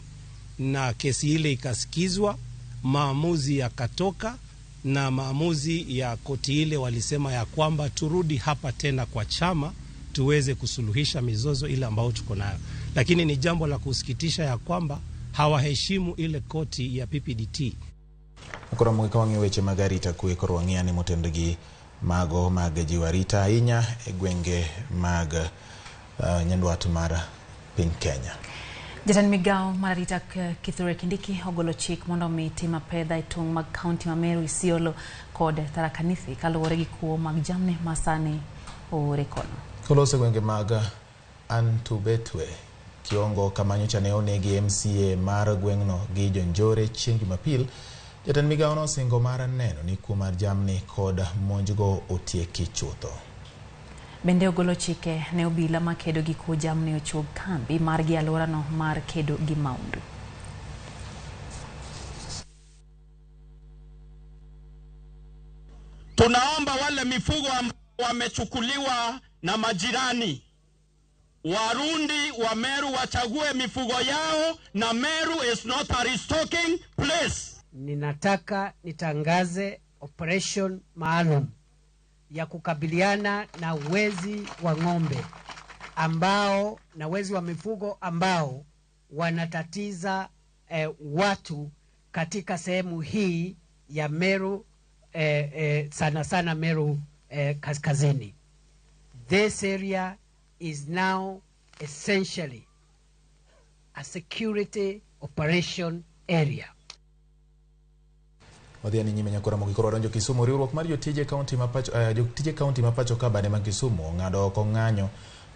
na kesi ile ikasikizwa, maamuzi yakatoka, na maamuzi ya koti ile walisema ya kwamba turudi hapa tena kwa chama tuweze kusuluhisha mizozo ile ambayo tuko nayo. Lakini ni jambo la kusikitisha ya kwamba hawaheshimu ile koti ya PPDT. Akora mwika wangi weche magarita kwe korwangia ni motendegi mago magajiwarita ahinya e gwenge mag nyandwat mar piny Kenya. Jatend migao mararita Kithure Kindiki ogolo chik mondo mi tima pedha itung mag kaunti ma Meru, Isiolo kod Tharaka Nithi kaluwore gi kuo mag jamni masani ore kono. Kolose gwenge mag Antubetwe kiongo kamanyocha ne onegi MCA mar gwengno gi jonjore chieng' Jumapil. Jatend migao no singo mar neno ni kuo mar jamni kod monjgo otieki chutho. Bende ogolo chike ne obila makedo gi kuo jamni ochug kambi margi alwora no mar kedo gi maundu. Tunaomba wale mifugo wamechukuliwa na majirani Warundi wa Meru wachague mifugo yao, na Meru is not a restocking place. Ninataka nitangaze operation maalum ya kukabiliana na wezi wa ng'ombe ambao na wezi wa mifugo ambao wanatatiza watu katika sehemu hii ya Meru, sana sana Meru kaskazini. This area is now essentially a security operation area. Wadhiani nyime nyakora mogikoro donjo Kisumu. Riwruok mar jotije kaunti mapacho kabane ma Kisumu ng'ado oko ng'anyo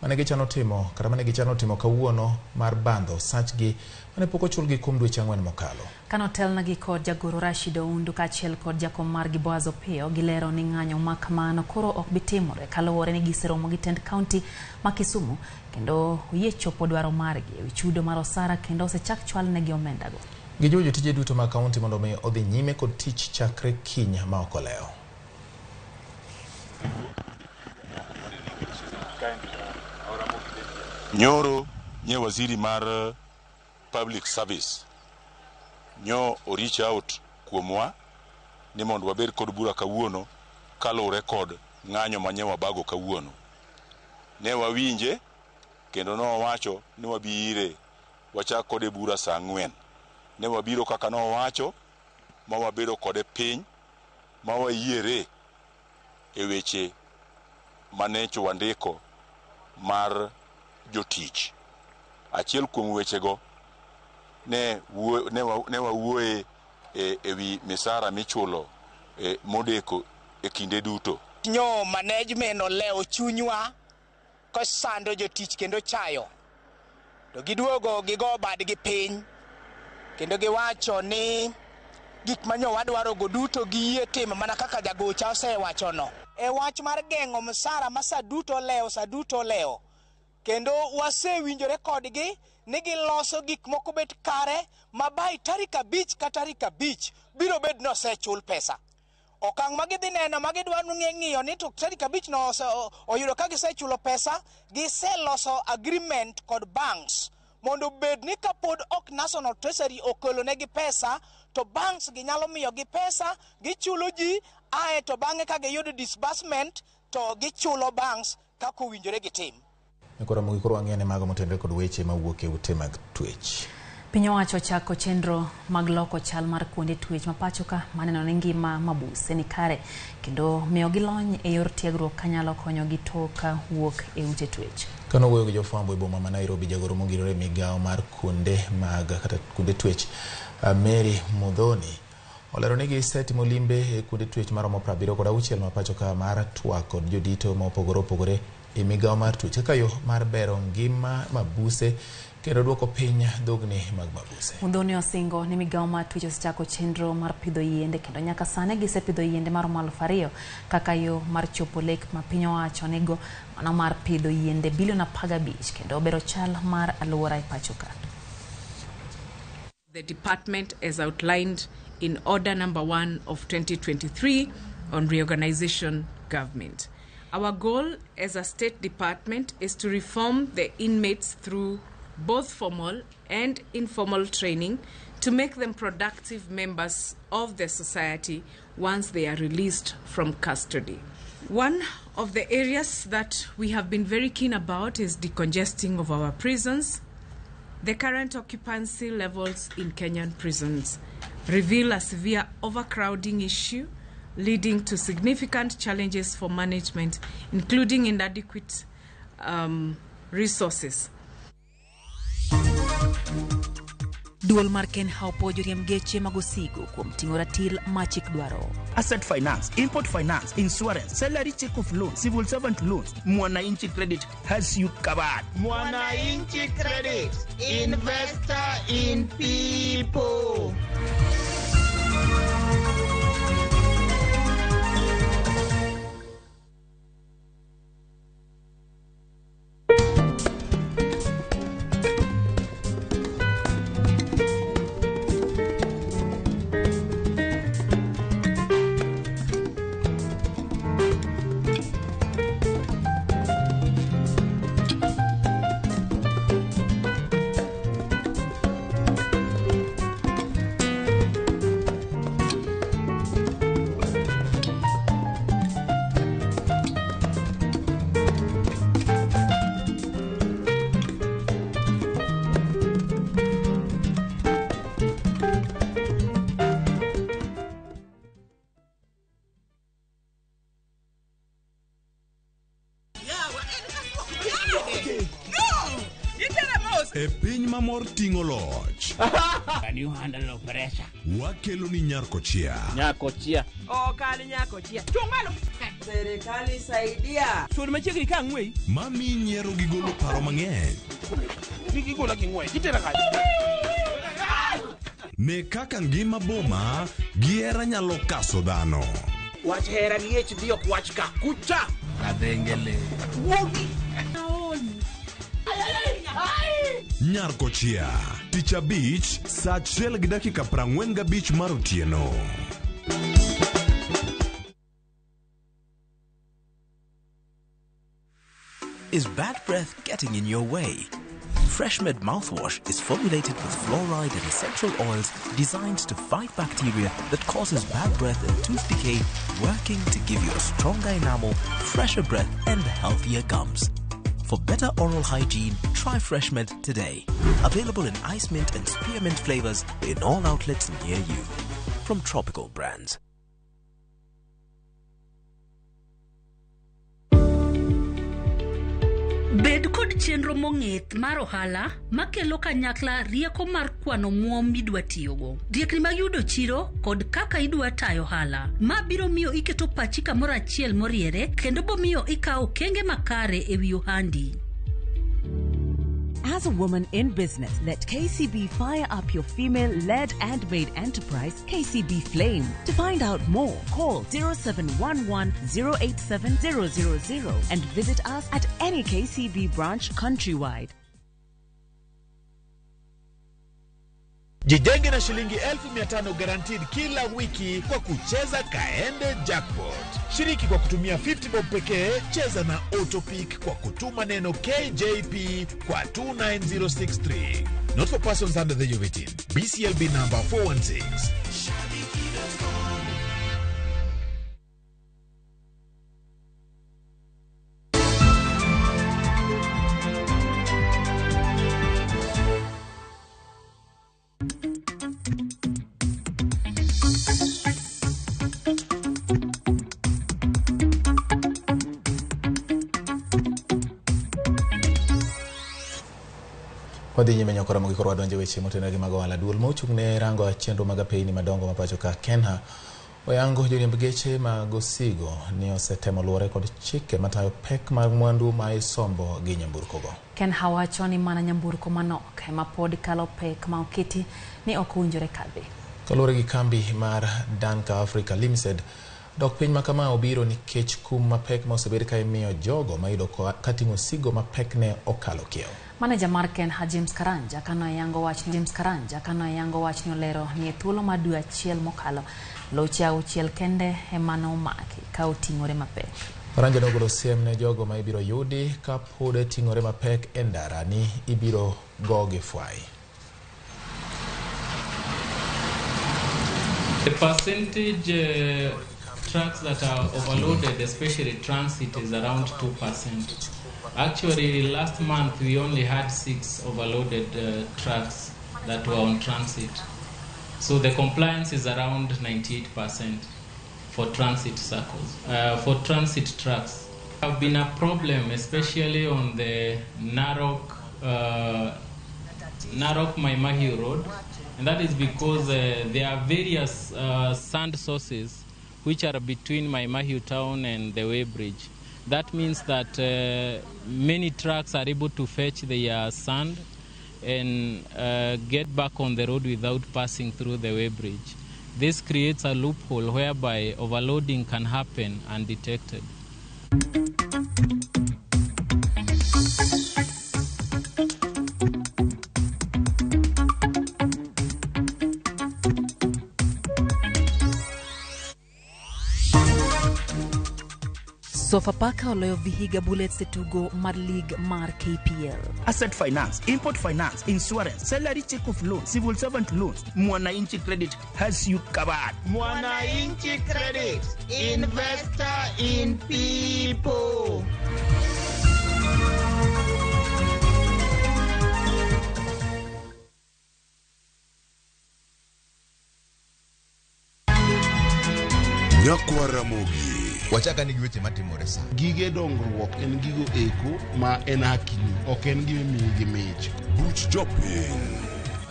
mane gichano timo kawuono mar bandho sachgi mane pok ochulgi kuom dweche 4 mokalo. Kanotelna gi kod jagoro Rashid Oundu kaachiel kod jakom margi Boaz Opiyo gilero ni ng'anyo makamano koro ok bitimore kaluwore ni giseromo gi tend kaunti ma Kisumu kendo oyie chopo dwaro margi e chudo mar osara kendo osechak chwal negi omendago. Gijiwo jotije duto ma kaunti mondo mi odhi nyime kod tich chakre kiny ma ok olewo. Nyoro nye waziri mar public service nyo reach out kuomwa ni mondo wabed kod bura kawuono kaluwore kod ng'anyo manye wabago kawuono. Ne wawinje kendo nowacho ni wabire wachak kode bura saa 4. Ne wabiro kaka nowacho ma wabedo kode piny ma wayiere e weche manecho wandiko mar jotich. Achiel kuom wechego ne wawuoye ewi misara michulo modeko e kinde duto. Nyo management oleo chunywa kosando jotich kendo chayo. To giduogo gigo badgi piny kendo giwacho ni gik manyo wadwaro go duto giyie timo mana kaka jagocha osewacho no. E wach mar geng'o msara ma sa duto leo kendo wasewinjore kodgi ni giloso gik moko bet kare mabai tarik 5 ka tarik 5 biro bed no osechul pesa. Okang' magidhi neno magidwa ng'iyo ni to tarik 5 no oyudo ka gisechulo pesa, giseloso agreement kod banks mondo bed ni kapod ok National Treasury okolo negi pesa to banks ginyalo miyo gi pesa, gichulo ji, ae to bange ka giyudo disbursement to gichulo banks kako winjore gitim. Koro Ramogi koro wang'ene mago motenore kod weche mawuok e ute mag twech. Piny owacho chako chenro mag loko chal mar kuonde twech ma pacho ka maneno ni ngima mabuse ni kare kendo miyo gilony e yor tiegruok kanyalo konyo gi toka wuok e ute twech. Kano wuoyo gi jofwambo e boma ma Nairobi, jagoro mogirore migawo mar kuonde mag kata kuonde twech Mary Mudhoni olero ni gisetimo limbe e kuonde twech maromo 76 ma pacho ka mar twak kod jodito ma opogore e migawo mar twech kaka yo mar bero ngima mabuse kendo duoko piny dhogni mag mabuse. Mudhoni osingo ni migawo mar twech osechako chenro mar pidho yiende kendo nyaka sani gisepidho yiende maromo 2,000 kaka yo mar chopo lek ma piny owacho nego mano mar pidho yiende bilion 15 kendo bero chal mar alwora e pacho ka. The department has outlined in Order Number 1 of 2023 on reorganization government. Our goal as a state department is to reform the inmates through both formal and informal training to make them productive members of the society once they are released from custody. One of the areas that we have been very keen about is decongesting of our prisons. The current occupancy levels in Kenyan prisons reveal a severe overcrowding issue leading to significant challenges for management, including inadequate resources. Duol mar Ken Haupo joriem geche magosigo kuom ting'o ratil machik dwaro. Asset finance, import finance, insurance, salary check of loans, civil servant loans. Mwananchi Credit has you covered. Mwananchi Credit, investor in people. E piny mamor ting'o loch. Can you handle the pressure? Wakelo ni Nyarkochia. Nyarkochia. Oh, kali Nyarkochia. Chungalo. Serikali saidia. Suod machiegni ka ng'wei. Mami nyiero gi golo paro mang'eny. Gigola gi ng'wei. Gitera kaji. Ne kaka ngima boma gi hera nyalo kaso dhano. Wach hera gi HD ok wach ka kucha. Kadengele. Wogi. Nyarkochia, tich abich, saa 1:45 mar otieno. Is bad breath getting in your way? FreshMed mouthwash is formulated with fluoride and essential oils designed to fight bacteria that causes bad breath and tooth decay, working to give you a stronger enamel, fresher breath, and healthier gums. For better oral hygiene, try FreshMed today. Available in ice mint and spearmint flavors in all outlets near you. From Tropical Brands. Bed kod chenro mong'ith mar ohala makelo kanyakla rieko mar kwano muom midwa tiyogo, riekni mag yudo chiro kod kaka idwa tayo ohala. Ma biro miyo iketo pachi kamoro achiel moriere kendo bomiyo ikawo okenge makare ewi ohandi. As a woman in business, let KCB fire up your female-led and made enterprise, KCB Flame. To find out more, call 0711 087 000 and visit us at any KCB branch countrywide. Jijenge na shilingi 1500 guaranteed kila wiki kwa kucheza Kaende Jackpot. Shiriki kwa kutumia 50 bob pekee, cheza na Autopic kwa kutuma neno KJP kwa 29063. Not for persons under the age of 18. BCLB number 416. Wadhi nyime nyokora Ramogi korwa donje weche motenore gi mag ohala. Duol mochung'ne rango chenro mag apeyni madongo mapacho ka Kenha oyango joriemb geche mag osigo ni osetemo luwore kod chike matayo pek mag mwandu ma isombo gi nyamburkogo. Kenha wacho ni mana nyamburko manok ema pod kalo pek ma oketi ni ok owinjore kadhi. Kaluwore gi kambi mar Danka Africa Limited, dok piny makama obiro nikech kum mapek ma osebed ka imiyo jogo ma yudo kating'o osigo mapek ne okalo kiewo. Manager mar Kenha James Karanja kano yango wach ni olero ni thuolo ma dwe achiel mokalo loche auchiel kende emano maki ka oting'ore mapek. Karanja nogolo siem ne jogo ma ibiro yudi ka pod ting'ore mapek e ndara ni ibiro gogi fwai. The percentage trucks that are overloaded, especially transit, is around 2%. Actually, last month we only had 6 overloaded trucks that were on transit. So the compliance is around 98% for transit circles. For transit trucks, have been a problem, especially on the Narok Maimahi Road, and that is because there are various sand sources which are between Maimahi town and the Way Bridge. That means that many trucks are able to fetch their sand and get back on the road without passing through the Way Bridge. This creates a loophole whereby overloading can happen undetected. Sofapaka oloyo Vihiga Bullets e tugo mar League mar KPL. Asset finance, import finance, insurance, salary check of loan, civil servant loans. Mwananchi Credit has you covered. Mwananchi Credit, investor in people. Nyakwa Ramogi. Wachaka nigi weche matimore sa. Gige dongruok en gigo eko ma en hakini, ok en gime miyi gi mich. Buch jopiny.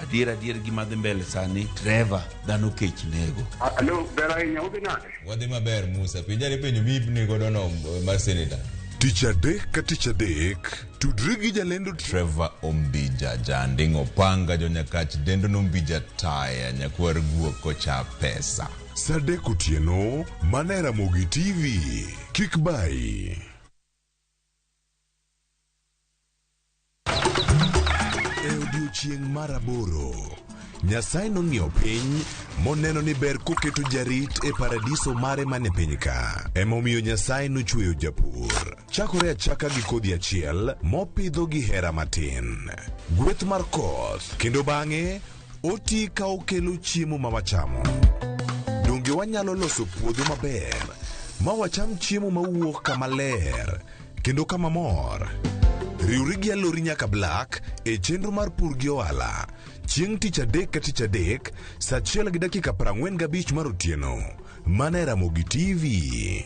Adier gima dhi mbele sani, Trevor dhano kech nego. Alo, ber ahinya udhi nade? Wadhi maber Musa, pinjari penjo mibni godo no mar senator. Tich adek ka tich adek, tudri gi jalendo Trevor Ombija janding opanga jonyakach dendo nombija taya nyakwar guok kocha pesa. Sadek otieno, mane Ramogi TV, kik bai. E odiochieng' mar aboro, Nyasaye nong'iyo piny moneno ni ber koketo jarit e paradiso mare mane piny ka. Emomiyo Nyasaye nochweyo japur. Chakore achaka gi kodhi achiel mopidho gi hera matin. Gweth mar koth, kendo bang'e oti ka okelo chiemo ma wachamo. Donge wanyalo loso puodho maber ma wacham chiemo mawuok kama ler kendo kama mor. Riwri gi alori nyaka Black e chenro mar pur gi ohala. Chieng' tich adek ka tich adek, saa 1:45 mar otieno. Mane Ramogi TV.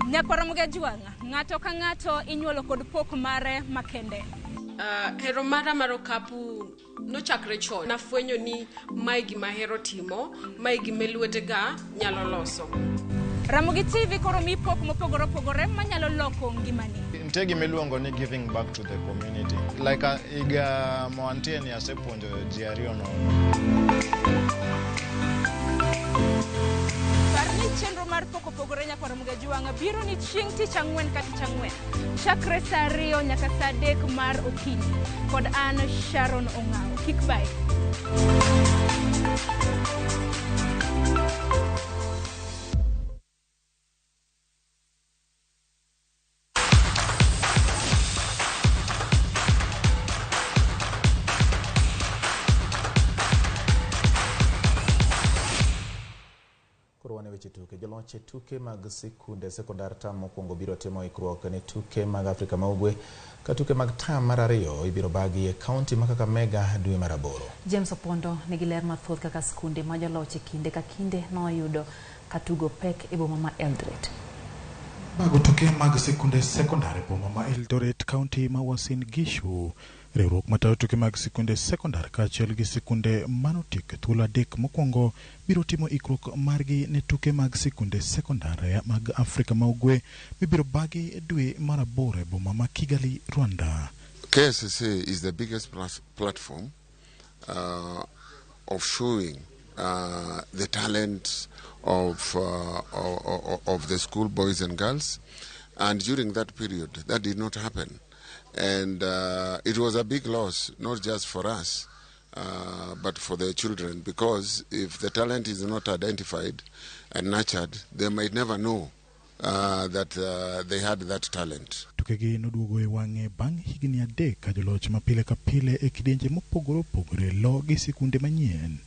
Nyakwa juanga, ng'ato ka ng'ato inyuolo kod pok mare makende. Hero mara mar okapu nochakre chon. Nafwenyo ni mae gima hero timo, mae gima lwetega nyalo loso. Ramogi TV koro mi pok mopogore opogore manyalo loko ngimani. Nitie gima iluongo ni giving back to the community. Like iga moantie ni asepuonjo ji ariyo no. Parni chenro mar pok opogore nyakwa Ramogi juanga biro ni chieng' tich ang'wen ka tich ang'wen. Chakre saa 2 nyaka saa 3 mar okinyi. Kod an Sharon Ong'ao. Kik bai. weche tuke. Joloch e tuke mag sikunde sekondar tam mokwongo biro timo ikruok ne tuke mag Afrika ma Ugwe ka tuke mag tam mar ariyo ibiro bagi e kaunti ma Kakamega dwe mar aboro. James Opondo nigi ler mathoth kaka sikunde ma joloch e kinde ka kinde noyudo katugo pek e boma ma Eldoret. Mago tuke mag sikunde sekondar e boma ma Eldoret, kaunti ma Uasin Gishu. Riwruok matayo tuke mag sikunde sekondar kaachiel gi sikunde manotiek thuolo adek mokwongo biro timo ikruok margi ne tuke mag sikunde sekondar mag Afrika ma Ugwe mibiro bagi dwe mar aboro e boma ma Kigali, Rwanda. KSSA is the biggest platform of showing the talent of the school boys and girls, and during that period that did not happen. And it was a big loss, not just for us, but for the children, because if the talent is not identified and nurtured, they might never know that they had that talent. Tukegi noduogo e wang'e bang' higni adek ka joloch mapile ka pile e kidienje mopogore opogore logi sikunde manyien.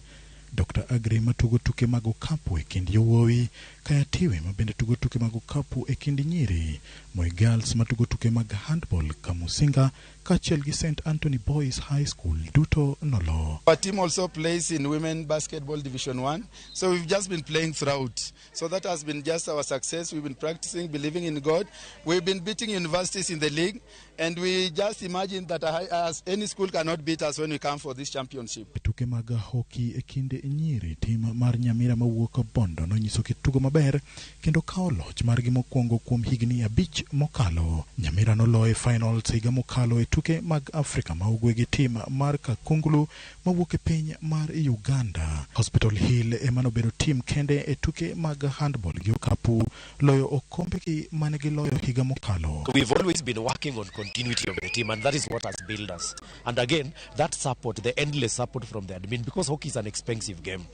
Dr. Agre matugo tuke mag okapu e kind yowuowi, Kaya Tiwe mabende tugo tuke mag okapu e kind nyiri, Moi Girls matugo tuke mag handball Kamusinga kaachiel gi St. Anthony Boys High School duto nolo. Our team also plays in Women Basketball Division 1, so we've just been playing throughout. So that has been just our success. We've been practicing, believing in God. We've been beating universities in the league, and we just imagine that as any school cannot beat us when we come for this championship. Tuke mag hockey e kinde nyiri, tim mar Nyamira mawuok Bondo nonyiso kitugo maber kendo kawo loch margi mokwongo kuom higni 5 mokalo. Nyamira noloyo finals higa mokalo e tuke mag Afrika ma Ugwe gi tim mar Kakungulu mawuok e piny mar Uganda. Hospital Hill emanobedo tim kende e tuke mag handball gi okapu loyo okombe gi mane giloyo higa mokalo. We've always been working on continuity of the team, and that is what has built us. And again, that support, the endless support from the admin, because hockey is an expensive game.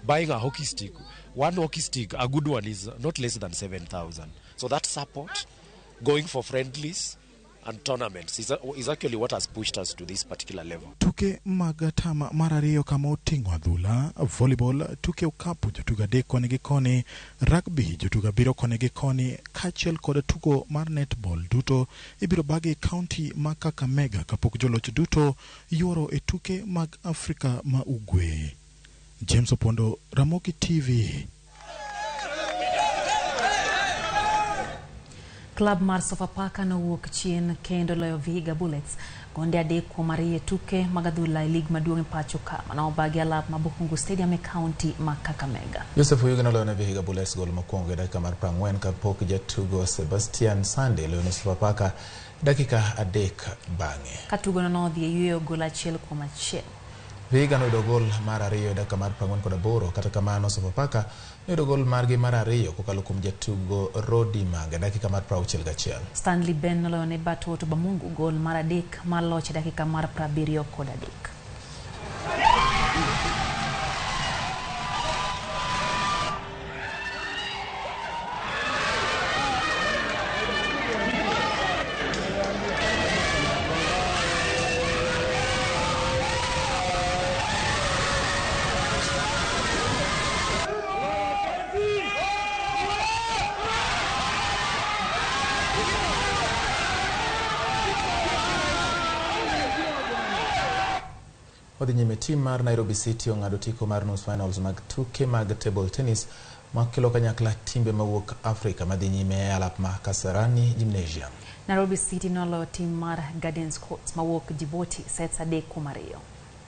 Buying a hockey stick, one hockey stick, a good one, is not less than 7,000. So that support, going for friendlies and tournaments is actually what has pushed us to this particular level. Tuke mag tama mar ariyo kama oting'o adhula, volleyball, tuke okapu jotugo adek koni gi koni, rugby jotugo abiriyo koni gi koni, kaachiel kod tugo mar netball duto ibiro bagi kaunti ma Kakamega kapok joloch duto yuoro e tuke mag Afrika ma Ugwe. James Opondo, Ramogi TV. Club mar Sofapaka nowuok chien kendo loyo Vihiga Bullets gonde adek kuom ariyo tuke mag adhula e lig maduong' e pacho ka manobagi alap ma Bukungu Stadium e kaunti ma Kakamega. Joseph Oyugi noloyo ne Vihiga Bullets gol mokwongo e dakika mar 40 kapok jatugo Sebastian Sande loyo ne Sofapaka dakika adek bang'e. Katugo nodhi e yueyo gol 1-1. Vihiga noyudo gol mar ariyo e dakika mar 48, kata kamano Sofapaka noyudo gol margi mar ariyo kokalo kuom jatugo Rodi Mag e dakika mar 61. Stanley Ben noloyo ne Batoto Bamungu gol mar adek mar loch e dakika mar 73. Odhi nyime tim mar Nairobi City ong'ado tiko mar nus finals mag tuke mag table tennis makelo kanyakla timbe mawuok Afrika madhi nyime e alap ma Kasarani Gymnasium. Nairobi City noloyo tim mar Gardens Courts mawuok Djibouti sets 3-2.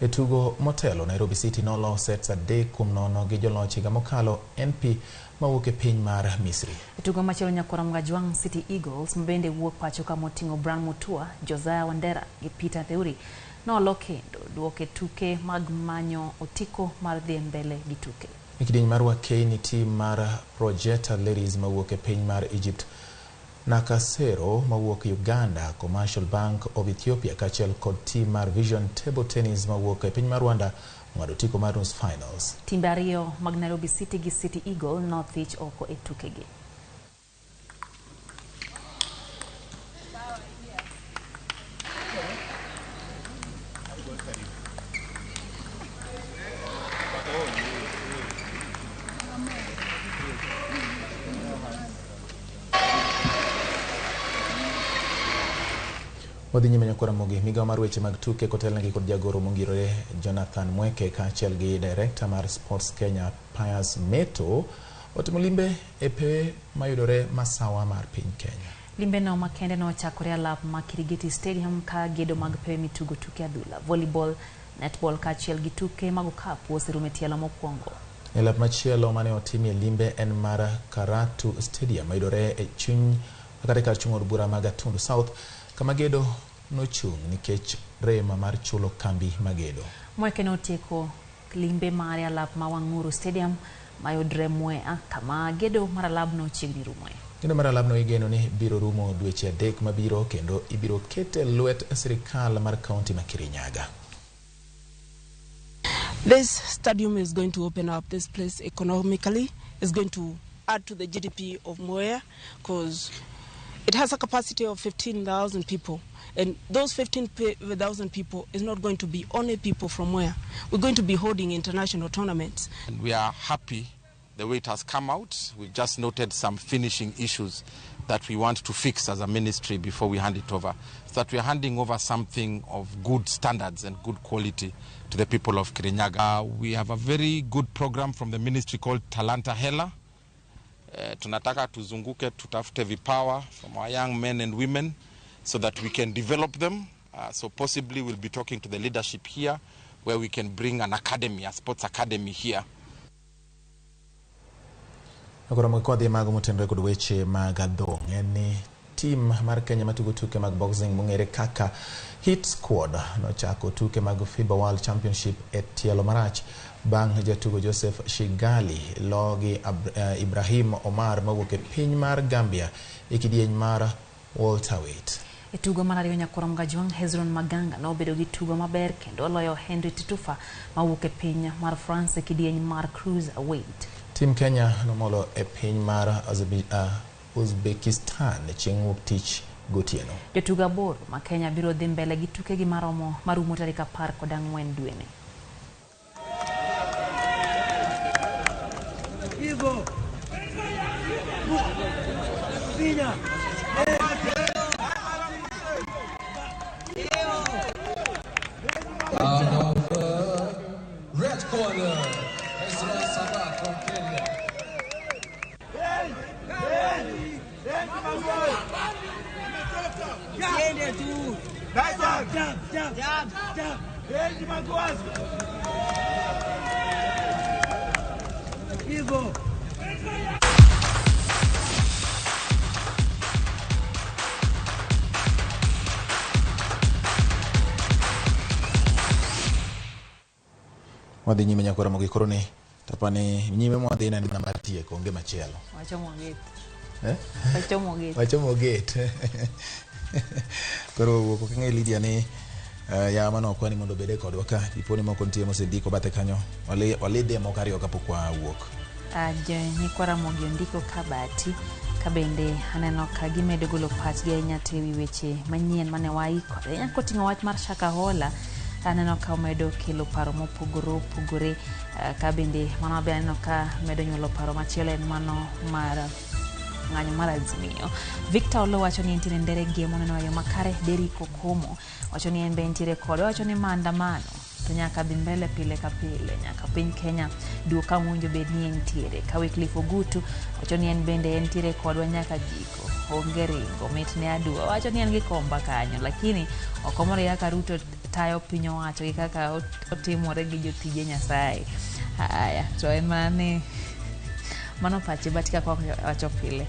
E tugo motelo, Nairobi City noloyo sets 3-0 gi joloch higa mokalo NP mawuok e piny mar Misri. E tugo machielo nyakora Mgajwang City Eagles mabende wuok pacho ka moting'o Bran Mutua, Josiah Wandera gi Peter Theuri nolo kendo duoke tuke mag manyo otiko mar dhi mbele gi tuke. E kidieny mar wakeni tim mar Projector Ladies mawuok e piny mar Egypt, Nakasero mawuok Uganda, Commercial Bank of Ethiopia kaachiel kod tim mar Vision Table Tennis mawuok e piny mar Rwanda ong'ado tiko mar nus finals. Timbe ariyo mag Nairobi City gi City Eagle nothich oko e tukegi. Wadhi nyime nyakora Ramogi. Migawo mar weche mag tuke kotelnegi kod jagoro mongirore Jonathan Mweke kaachiel gi director mar Sports Kenya Pius Meto otimo limbe e pewe mayudore masawa mar piny Kenya. Limbe no makende no chakore alap ma Kirigiti Stadium ka gedo mag pewe mitugo tuke adhula, volleyball, netball kaachiel gi tuke mag okapu oserumo tielo mokwongo. Elap machielo mane otimie limbe en mar Karatu Stadium mayudore e chuny kar chung od bura mag Gatundu South kama gedo nochung' nikech rem mar chulo kambi magedo. Mweke notieko limbe mare alap ma Wang'uru Stadium mayudre Mwea kama gedo mar alabno chiegni rumoe. Gedo mar alabno igeno ni biro rumo dweche 3 mabiro kendo ibiro kete lwet sirikal mar kaunti ma Kirinyaga. This stadium is going to open up this place economically. It's going to add to the GDP of Mwea because it has a capacity of 15,000 people. And those 15,000 people is not going to be only people from Mwea. We're going to be holding international tournaments. And we are happy the way it has come out. We've just noted some finishing issues that we want to fix as a ministry before we hand it over. So that we are handing over something of good standards and good quality to the people of Kirinyaga. We have a very good program from the ministry called Talanta Hela. Tunataka tuzunguke tutafute vipawa from our young men and women so that we can develop them. So possibly we'll be talking to the leadership here where we can bring an academy, a sports academy here. Agora mkodhi mago motenre kod weche mag adhong en team mar Kenya matugo tuke mag boxing mong'ere kaka Hit Squad nochako tuke mag FIBA World Championship e tielo marach bang' jatugo Joseph Shigali logi Ibrahim Omar mawuok e piny mar Gambia e kidieny mar welterweight. E tugo mar ariyo nyakora Mgajwang Hezron Maganga nobedo gi tugo maber kendo loyo Henry Titufa mawuok e piny mar France e kidieny mar cruiserweight. Team Kenya nomolo e piny mar Uzbekistan chieng' wuok tich gotieno. Jotugo aboro ma Kenya biro dhi mbele gi tuke gi marumo tarik 14 dwe ni. Ivo Vinya out of red corner Hezron Sabah from Kenya. Ivo Wadhi nyime nyakora Ramogi koro ni tapani nyime mwadhi na namba tieko onge machielo. Wachomo gate. Wachomo gate. Koro wuok okenge Lydia ni ya mano kwani mondo bede kodwa ka iponi moko ntie mosendiko bathe kanyo walide moko ariyo kapok wawuok. Nyakora Ramogi ndiko kabati kabende aneno ka gimedo golo pachgi ahinya te wi weche manyien mane waikore nyako ting'o wach mar Shakahola. Aneno ka medo kelo paro mopogore kabende mano be aneno ka medo nyuolo paro machielo en mano mar ng'anyo mar Azimio. Victor Olo wacho ni entiere ndere gie moneno yo makare. Derrick Okomo wacho ni en be entiere kod wacho ni maandamano to nyaka dhi mbele pile ka pile nyaka piny Kenya duoka mwonjo bed ni entiere. Ka Wycliffe Ogutu wacho ni en bende entiere kodwa nyaka jiko onge ringo mit ne adua. Wacho ni en gi komba kanyo lakini okomore yaka Ruto tayo piny owacho gi kaka otimore gi jotije Nyasaye. Haya to en mano pache batika kwa wacho pile.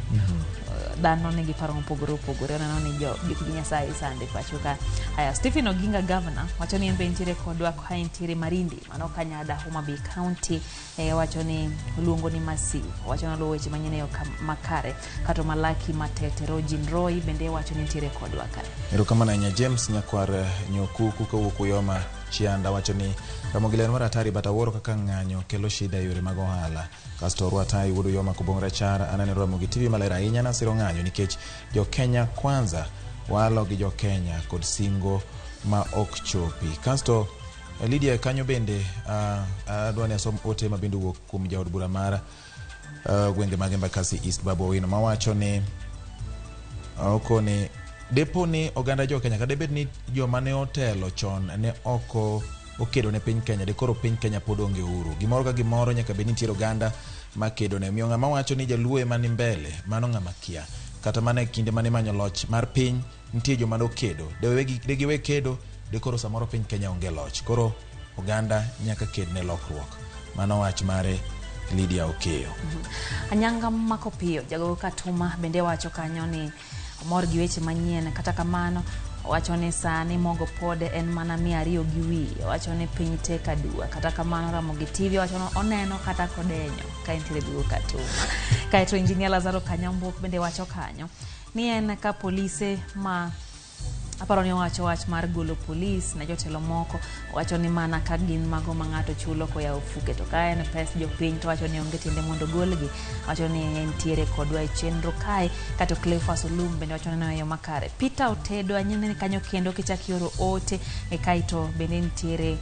Dhano nigi paro mopogore neno ni jotije Nyasaye sande pacho ka. Haya Stephen Oginga governor wacho ni en be entiere kodwa ka entiere Marindi mano Kanyada Homa Bay County wacho ni luongo ni Massive wacho na weche manyene yo makare kato Malaki Matete Rogin Roy bende wacho ni entiere kodwa kare. Erokamano nya James nyakwar nyokuku kawuok Uyoma Chianda wacho ni Ramogi ler mar atari bata woro kaka ng'anyo kelo shida yore mag ohala. Kasto Rwatai wudu Uyoma Kubong Rachar ananeno Ramogi TV maler ahinya na siro ng'anyo nikech jo Kenya kwanza walo gi jo Kenya kod singo ma ok chopi. Kasto Lydia kanyo bende adwani asom ote mabindu wuok kuom jaod bura mar gwenge mag Embakasi East Babu Owino mawacho ni okone depo ni oganda jo Kenya kadebed ni joma ne otelo chon ne oko okedo ne piny Kenya, de koro piny Kenya pod onge uhuru. Gimoro ka gimoro nyaka bed nitie oganda makedo ne. Miyo ng'ama wacho ni jaluo ema ni mbele, mano ng'ama kia. Kata mane kinde mane manyo loch mar piny, nitie joma no kedo. De giwe kedo, de koro samoro piny Kenya onge loch. Koro oganda nyaka ked ne lokruok. Mano wach mare Lydia Okeyo. Anyanga Makopiyo jago Katuma bende wacho kanyo ni omor gi weche manyien, kata kamano wacho ni sani mogo pode en mana 200 gi wiye. Wacho ni piny te kadua, kata kamano Ramogi TV wacho no oneno kata kodenyo ka intiere gi Katuma. Kaeto Injinia Lazaro Kanyambok bende wacho kanyo ni en ka polise ma aparo ni wacho wach mar golo polis na jotelo moko, wacho ni mana ka gin mago ma ng'ato chulo ko ya ofuke, to ka en pes jopiny to wacho ni onge tiende mondo golgi. Wacho ni entiere kodwa e chenro kae. Kato Cleophas Olum bende wacho ni yo makare. Peter Otedo anyene ni kanyo kendo kichak yoro ote e kaito bende nitiere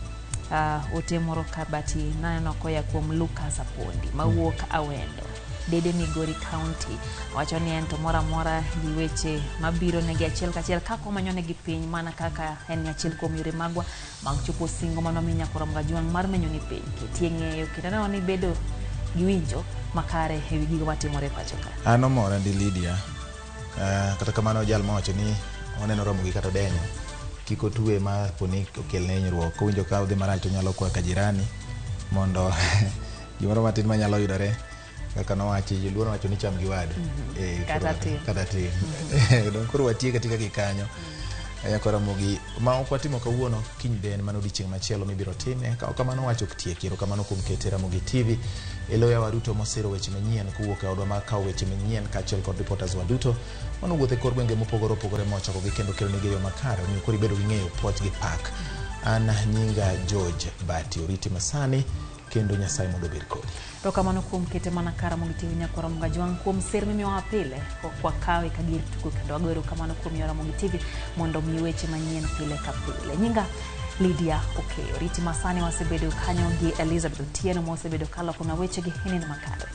ote moro kabati naneno koya kuom Lucas Apondi mawuok Awendo, Dede Migori County. Wacho ni en to mora gi weche mabiro negi achiel kachiel kako manyo negi piny, mana kaka en achiel kuom yore magwa mag chopo singo mano minya koram gajuang mar menyo ni piny ketie ng'eyo kendo ni bedo gi winjo makare e wi gigo matimore pacho ka. Ano mora ndi Lydia. Kata kamano jal mawacho ni oneno Ramogi kata denyo kiko tuwe ma poni okelne hinyruok, kowinjo ka odhi marach to nyalo kwa ka jirani mondo gimoro matin manyalo yudore. Kaka no wachi joluo wacho ni cham gi wadu kata tin don koro watie katika kikanyo yakora Ramogi ma okwatimo kawuono kiny den mano dichieng machielo mibiro time ka kamano wacho ktiekiro kamano kum kete Ramogi TV eloya waduto mosiro weche manyien kuwuok e odwa ma kawo weche manyien kaachiel kod reporters waduto mano wuothe kor gwenge mopogore opogore mochako gi kendo kelo nigi yo makare omiyo koro ibedo gi ng'eyo puoch gi pak. An nyinga George Bati oriti masani kendo Nyasaye mondo obed kodi. To kamano kuom kete mana kara Ramogi TV nyakora mgajuang kuom ser mimiwa pile kwa kawe kagir tuko kendo agwero kamano kuom Ramogi TV mondo mi weche manyien pile ka pile. Nyinga Lydia Okeyo riti masani wasebedo kanyo gi Elizabeth Otieno mosebedo kalo kuna weche gi hini na makare.